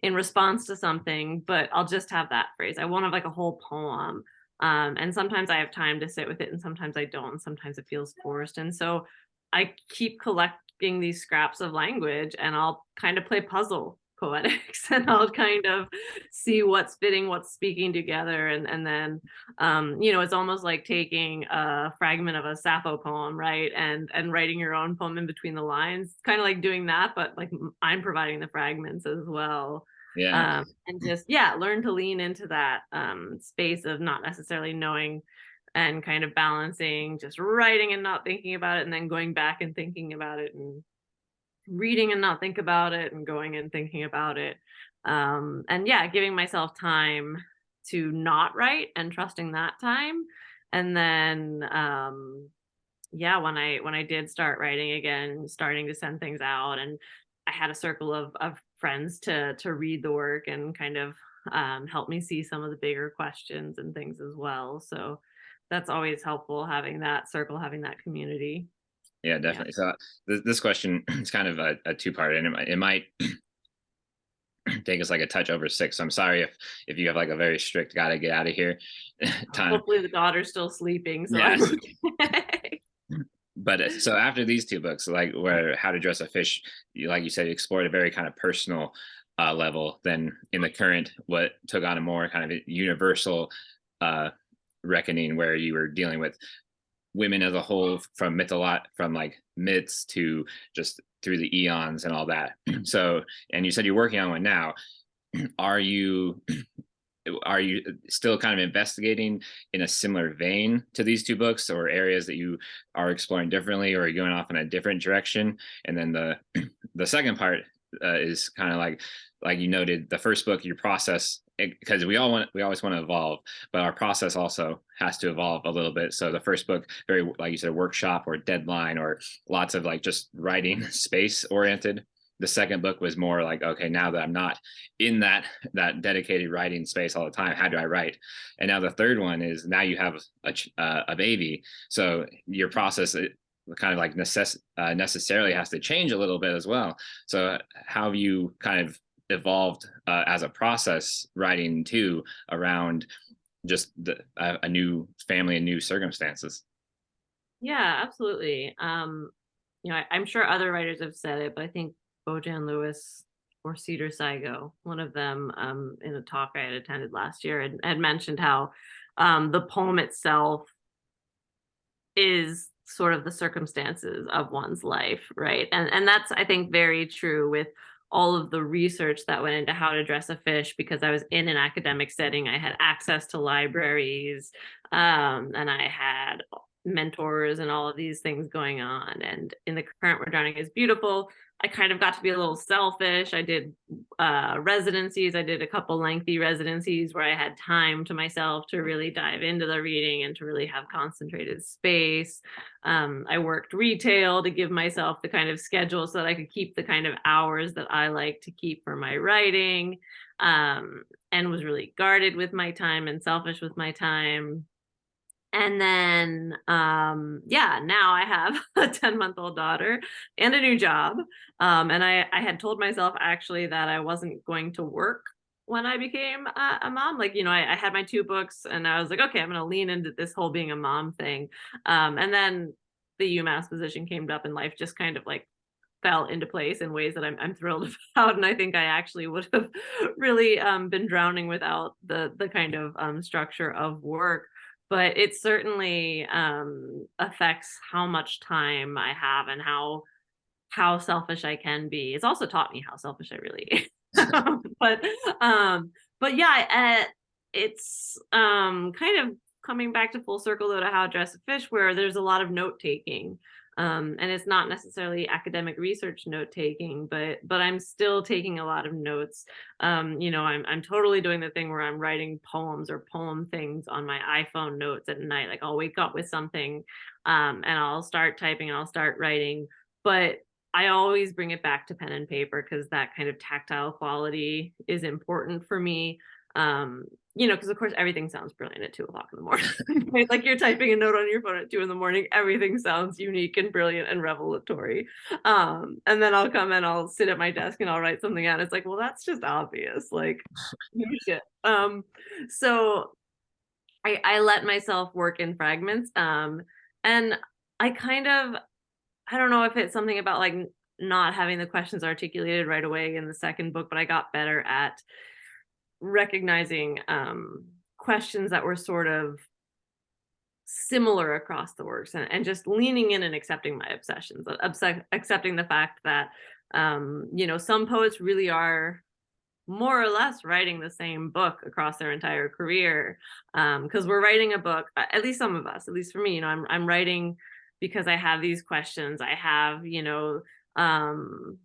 in response to something, but I'll just have that phrase. I won't have like a whole poem. And sometimes I have time to sit with it, and sometimes I don't. And sometimes it feels forced. And so I keep collecting these scraps of language, and I'll kind of play puzzle poetics, and I'll kind of see what's fitting, what's speaking together. And then, it's almost like taking a fragment of a Sappho poem, right? And writing your own poem in between the lines, kind of like doing that, but like I'm providing the fragments as well. Yeah. And just, yeah, learn to lean into that space of not necessarily knowing, and kind of balancing just writing and not thinking about it, and then going back and thinking about it, and reading and not think about it, and going and thinking about it. And yeah, giving myself time to not write and trusting that time. And then yeah, when I did start writing again, starting to send things out, and I had a circle of friends to read the work and kind of help me see some of the bigger questions and things as well. So that's always helpful, having that circle, having that community. Yeah, Yeah. definitely. So this question is kind of a two-part, and it might take us like a touch over 6. So I'm sorry if you have like a very strict gotta get out of here time. Hopefully the daughter's still sleeping, so I'm Yes. okay. But so after these 2 books, like where How to Dress a Fish, like you said, you explored a very kind of personal level. Then in the current, what took on a more kind of universal uh, reckoning, where you were dealing with women as a whole, from from like myths to just through the eons and all that. So, and you said you're working on one now. Are you are you still kind of investigating in a similar vein to these 2 books, or areas that you are exploring differently, or are you going off in a different direction? And then the second part is kind of like you noted, the first book, your process, because we always want to evolve, but our process also has to evolve a little bit. So the first book, very, like you said, workshop or deadline, or lots of like just writing space oriented. The second book was more like, okay, now that I'm not in that dedicated writing space all the time, how do I write? And now the third one is, now you have a baby, so your process, it kind of like necessarily has to change a little bit as well. So how have you kind of evolved as a process writing too, around just a new family and new circumstances? Yeah, absolutely. I'm sure other writers have said it, but I think Bojan Lewis or Cedar Saigo, one of them, in a talk I had attended last year, had mentioned how the poem itself is sort of the circumstances of one's life, right? And that's, I think, very true with all of the research that went into How to Dress a Fish, because I was in an academic setting. I had access to libraries, and I had mentors and all of these things going on. And in the current Where Drowning is Beautiful, I kind of got to be a little selfish. I did residencies. I did a couple lengthy residencies where I had time to myself to really dive into the reading and to really have concentrated space. I worked retail to give myself the kind of schedule so that I could keep the kind of hours that I like to keep for my writing, and was really guarded with my time and selfish with my time. And then, yeah, now I have a 10-month-old daughter and a new job. And I had told myself actually that I wasn't going to work when I became a mom. Like, I had my 2 books and I was like, okay, I'm going to lean into this whole being a mom thing. And then the UMass position came up and life just kind of like fell into place in ways that I'm thrilled about. And I think I actually would have really been drowning without the kind of structure of work. But it certainly affects how much time I have and how selfish I can be. It's also taught me how selfish I really am. But yeah, it's kind of coming back to full circle though to How to Dress a Fish, where there's a lot of note taking. And it's not necessarily academic research note taking, but I'm still taking a lot of notes. I'm totally doing the thing where I'm writing poems or poem things on my iPhone notes at night. Like I'll wake up with something, and I'll start typing and I'll start writing. But I always bring it back to pen and paper because that kind of tactile quality is important for me. Because of course everything sounds brilliant at 2 o'clock in the morning. Right? Like you're typing a note on your phone at 2 in the morning, everything sounds unique and brilliant and revelatory. And then I'll come and I'll sit at my desk and I'll write something out. It's like, well, that's just obvious. Like, shit. So I let myself work in fragments. And I kind of, I don't know if it's something about like not having the questions articulated right away in the second book, but I got better at recognizing questions that were sort of similar across the works, and just leaning in and accepting my obsessions, accepting the fact that some poets really are more or less writing the same book across their entire career, because we're writing a book, at least some of us, at least for me, I'm writing because I have these questions. I have I'm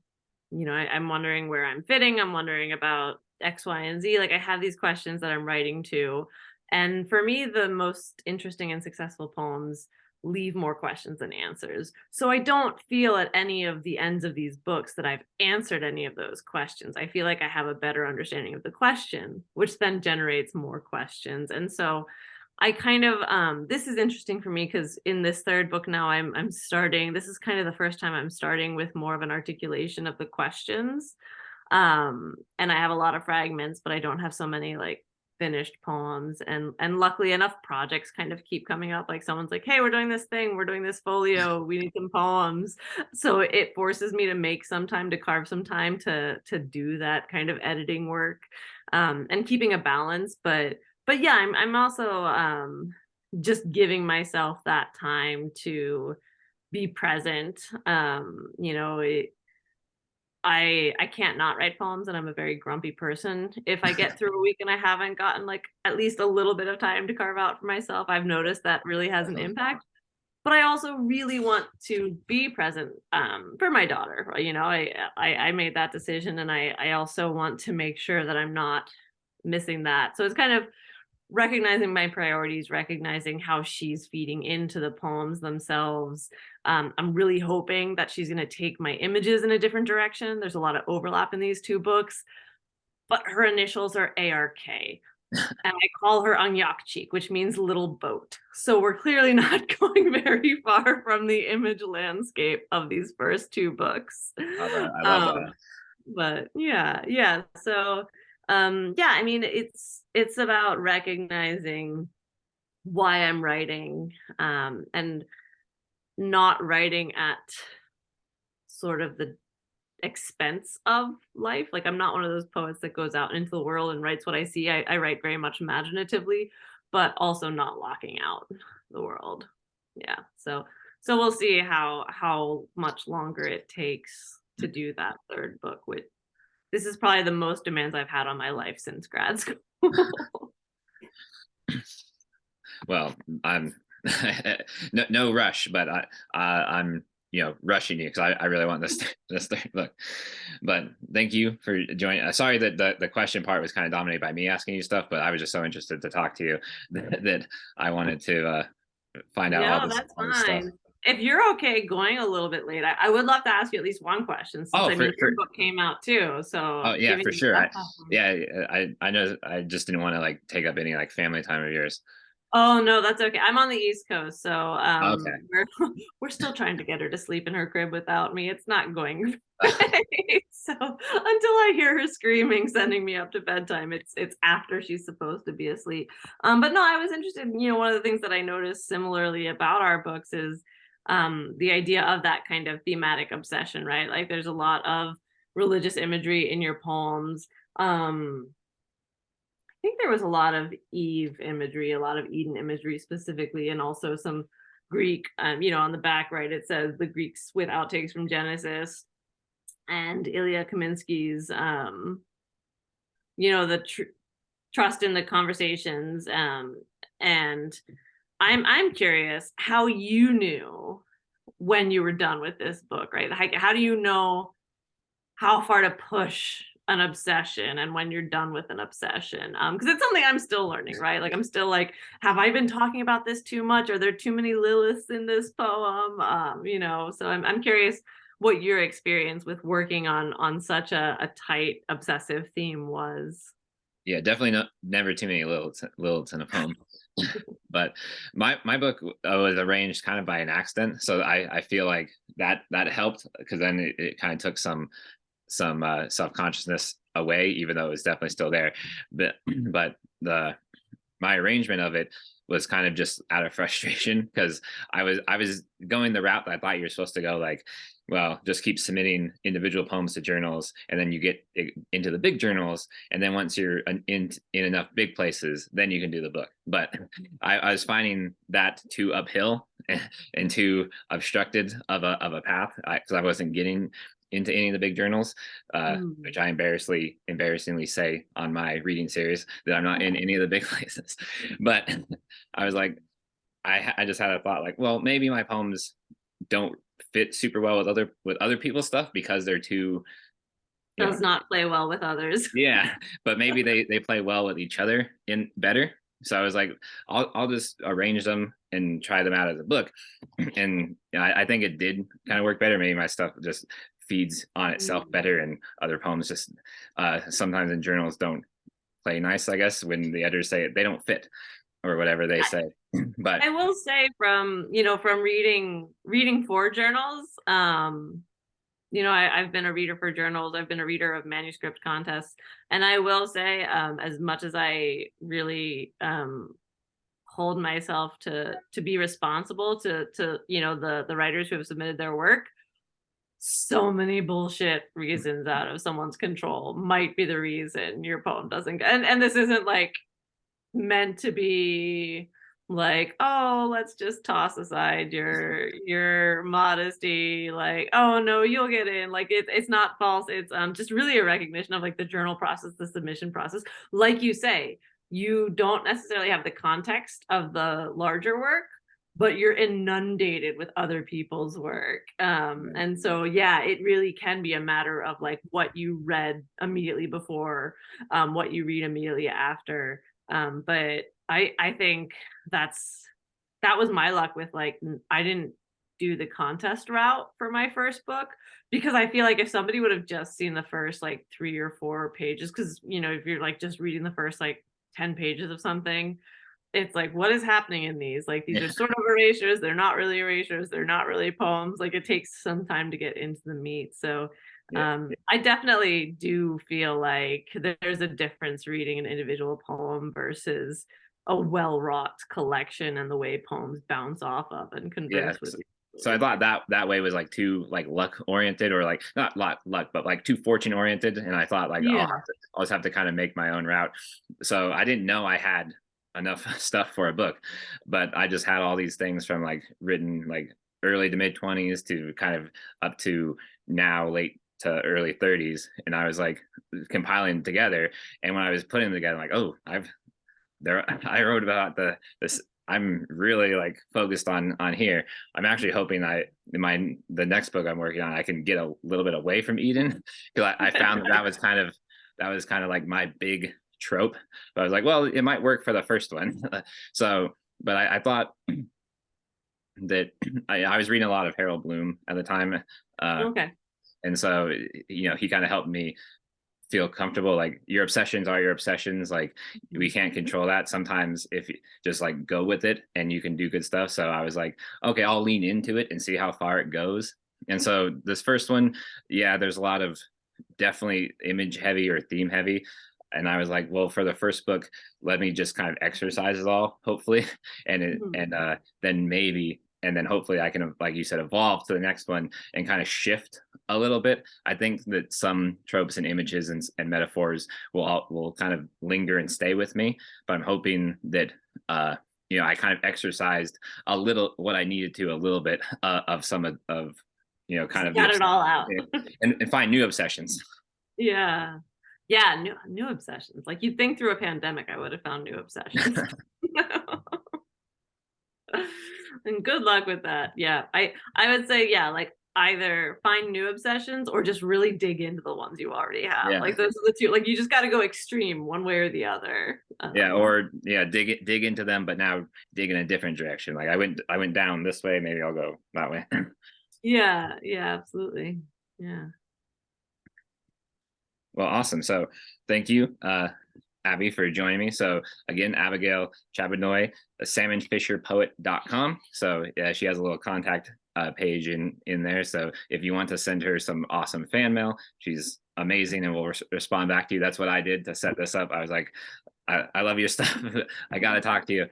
wondering where I'm fitting. I'm wondering about X, Y, and Z. Like I have these questions that I'm writing to. And for me, the most interesting and successful poems leave more questions than answers. So I don't feel at any of the ends of these books that I've answered any of those questions. I feel like I have a better understanding of the question, which then generates more questions. And so I kind of this is interesting for me because in this third book now I'm starting, this is kind of the first time I'm starting with more of an articulation of the questions. And I have a lot of fragments, but I don't have so many like finished poems, and luckily enough projects kind of keep coming up. Like someone's like, hey, we're doing this thing, we're doing this folio, we need some poems. So it forces me to make some time, to carve some time to do that kind of editing work, and keeping a balance. But yeah, I'm also just giving myself that time to be present. I can't not write poems, and I'm a very grumpy person. If I get through a week and I haven't gotten like at least a little bit of time to carve out for myself, I've noticed that really has an impact. But I also really want to be present for my daughter. I made that decision, and I also want to make sure that I'm not missing that. So it's kind of recognizing my priorities, recognizing how she's feeding into the poems themselves. I'm really hoping that she's going to take my images in a different direction. There's a lot of overlap in these 2 books, but her initials are ARK. And I call her Anyakchik, which means little boat. So we're clearly not going very far from the image landscape of these first 2 books. I love that. But yeah. So yeah, I mean, it's about recognizing why I'm writing, and not writing at sort of the expense of life. Like I'm not one of those poets that goes out into the world and writes what I see. I write very much imaginatively, but also not locking out the world. Yeah. So we'll see how much longer it takes to do that third book, which this is probably the most demands I've had on my life since grad school. Well, I'm no rush, but I'm rushing you because I really want this third book. But thank you for joining. Sorry that the question part was kind of dominated by me asking you stuff, but I was just so interested to talk to you that I wanted to find out No, that's all this stuff. fine. If you're okay going a little bit late, I would love to ask you at least one question, since Oh, I for mean your book came out too. oh So yeah, giving for you sure. that platform. Yeah, I know. I just didn't want to like take up any like family time of yours. Oh no, that's okay. I'm on the East Coast, so Okay. we're still trying to get her to sleep in her crib without me. It's not going right. So until I hear her screaming, sending me up to bedtime, it's after she's supposed to be asleep. But no, I was interested. One of the things that I noticed similarly about our books is the idea of that kind of thematic obsession, right? Like there's a lot of religious imagery in your poems. I think there was a lot of Eve imagery, a lot of Eden imagery specifically, and also some Greek. On the back, right, it says the Greeks with outtakes from Genesis, and Ilya Kaminsky's, the trust in the conversations. And I'm curious how you knew when you were done with this book, right? How do you know how far to push an obsession and when you're done with an obsession, because it's something I'm still learning, right? Like I'm still like, have I been talking about this too much? Are there too many Liliths in this poem? So I'm curious what your experience with working on such a tight obsessive theme was. Yeah, definitely never too many Liliths in a poem. But my book was arranged kind of by an accident, so I feel like that helped because then it kind of took some self-consciousness away, even though it was definitely still there. But the my arrangement of it was kind of just out of frustration because I was going the route that I thought you were supposed to go, like, well, just keep submitting individual poems to journals, and then you get into the big journals, and then once you're in enough big places, then you can do the book. But I was finding that too uphill and too obstructed of a path because I wasn't getting into any of the big journals, Mm. which I embarrassingly say on my reading series that I'm not in any of the big places. But I was like, I just had a thought like, well, maybe my poems don't fit super well with other people's stuff because they're too, Does not play well with others. yeah, but maybe they play well with each other in better. So I was like, I'll just arrange them and try them out as a book, and I think it did kind of work better. Maybe my stuff just feeds on itself Mm. better, and other poems just sometimes in journals don't play nice. I guess when the editors say it, they don't fit or whatever they say. But I will say from reading for journals, I've been a reader for journals. I've been a reader of manuscript contests, and I will say, as much as I really hold myself to be responsible to the writers who have submitted their work, so many bullshit reasons out of someone's control might be the reason your poem doesn't get, and this isn't like meant to be like, oh, let's just toss aside your modesty, like, oh no, you'll get in. Like it's not false. It's just really a recognition of like the journal process, the submission process. Like you say, you don't necessarily have the context of the larger work, but you're inundated with other people's work. And so yeah, it really can be a matter of like what you read immediately before, what you read immediately after. But I think that was my luck with like I didn't do the contest route for my first book, because I feel like if somebody would have just seen the first like 3 or 4 pages, because if you're like just reading the first like 10 pages of something, it's like, what is happening in these? Like these yeah, are sort of erasures, they're not really erasures, they're not really poems. Like it takes some time to get into the meat. So yeah, I definitely do feel like there's a difference reading an individual poem versus a well-wrought collection and the way poems bounce off of and yeah. converse with So I you. thought that way was like too like luck oriented, or like not luck, but like too fortune oriented. And I thought like Yeah. I'll just have to kind of make my own route. So I didn't know I had enough stuff for a book, but I just had all these things from like written like early to mid 20s to kind of up to now late to early 30s, and I was like compiling together. And when I was putting them together, I'm like, oh, I've there I wrote about the this I'm really like focused on here. I'm actually hoping the next book I'm working on, I can get a little bit away from Eden, because I found that was kind of like my big trope. But I was like, well, it might work for the first one. So, but I thought that I was reading a lot of Harold Bloom at the time, Okay. and so he kind of helped me feel comfortable. Like, your obsessions are your obsessions. Like, we can't control that. Sometimes if you just like go with it, and you can do good stuff. So I was like, okay, I'll lean into it and see how far it goes. And so this first one, yeah, there's a lot of definitely image heavy or theme heavy. And I was like, well, for the first book, let me just kind of exercise it all, hopefully. Mhm. Then maybe, and then hopefully I can, like you said, evolve to the next one and kind of shift a little bit. I think that some tropes and images and metaphors will kind of linger and stay with me, but I'm hoping that I kind of exercised a little what I needed to, a little bit of some of kind of the Got it all out. and find new obsessions. Yeah. Yeah, new obsessions. Like, you'd think through a pandemic I would have found new obsessions. And good luck with that. Yeah. I would say, yeah, like, either find new obsessions or just really dig into the ones you already have. Yeah, Like, those are the two. Like, you just got to go extreme one way or the other. yeah, or yeah, dig into them, but now dig in a different direction. Like, I went down this way, maybe I'll go that way. Yeah, yeah, absolutely. Yeah. Well, awesome. So thank you, Abby, for joining me. So again, Abigail Chabitnoy, salmonfisherpoet.com. So yeah, she has a little contact page in there. So if you want to send her some awesome fan mail, she's amazing and will respond back to you. That's what I did to set this up. I was like, I love your stuff. I got to talk to you.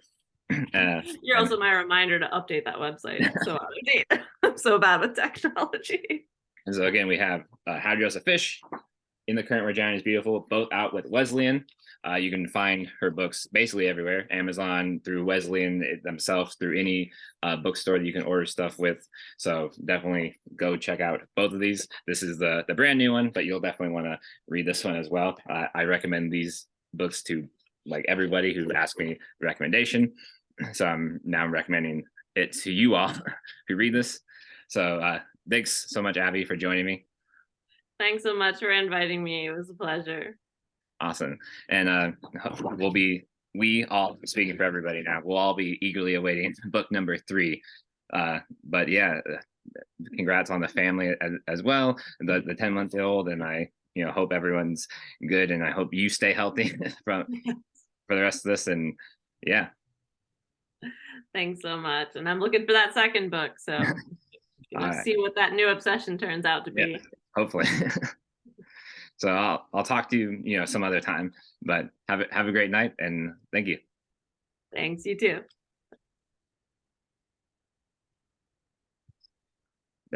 You're And also my reminder to update that website. It's so out of date. I'm so bad with technology. so again, we have How to Dress a Fish, In the Current Regina is Beautiful, both out with Wesleyan. You can find her books basically everywhere, Amazon, through Wesleyan themselves, through any bookstore that you can order stuff with. So definitely go check out both of these. This is the brand new one, but you'll definitely want to read this one as well. I recommend these books to like everybody who asks me recommendation. So I'm now recommending it to you all who read this. So thanks so much, Abby, for joining me. Thanks so much for inviting me. It was a pleasure. Awesome. And we all, speaking for everybody now, we'll all be eagerly awaiting book number 3. But yeah, congrats on the family as well, the 10-month-old, and I hope everyone's good, and I hope you stay healthy for the rest of this. And yeah. Thanks so much. And I'm looking for that second book. So see what that new obsession turns out to Yeah, be. hopefully. So I'll talk to you, some other time, but have a great night, and thank you. Thanks, you too.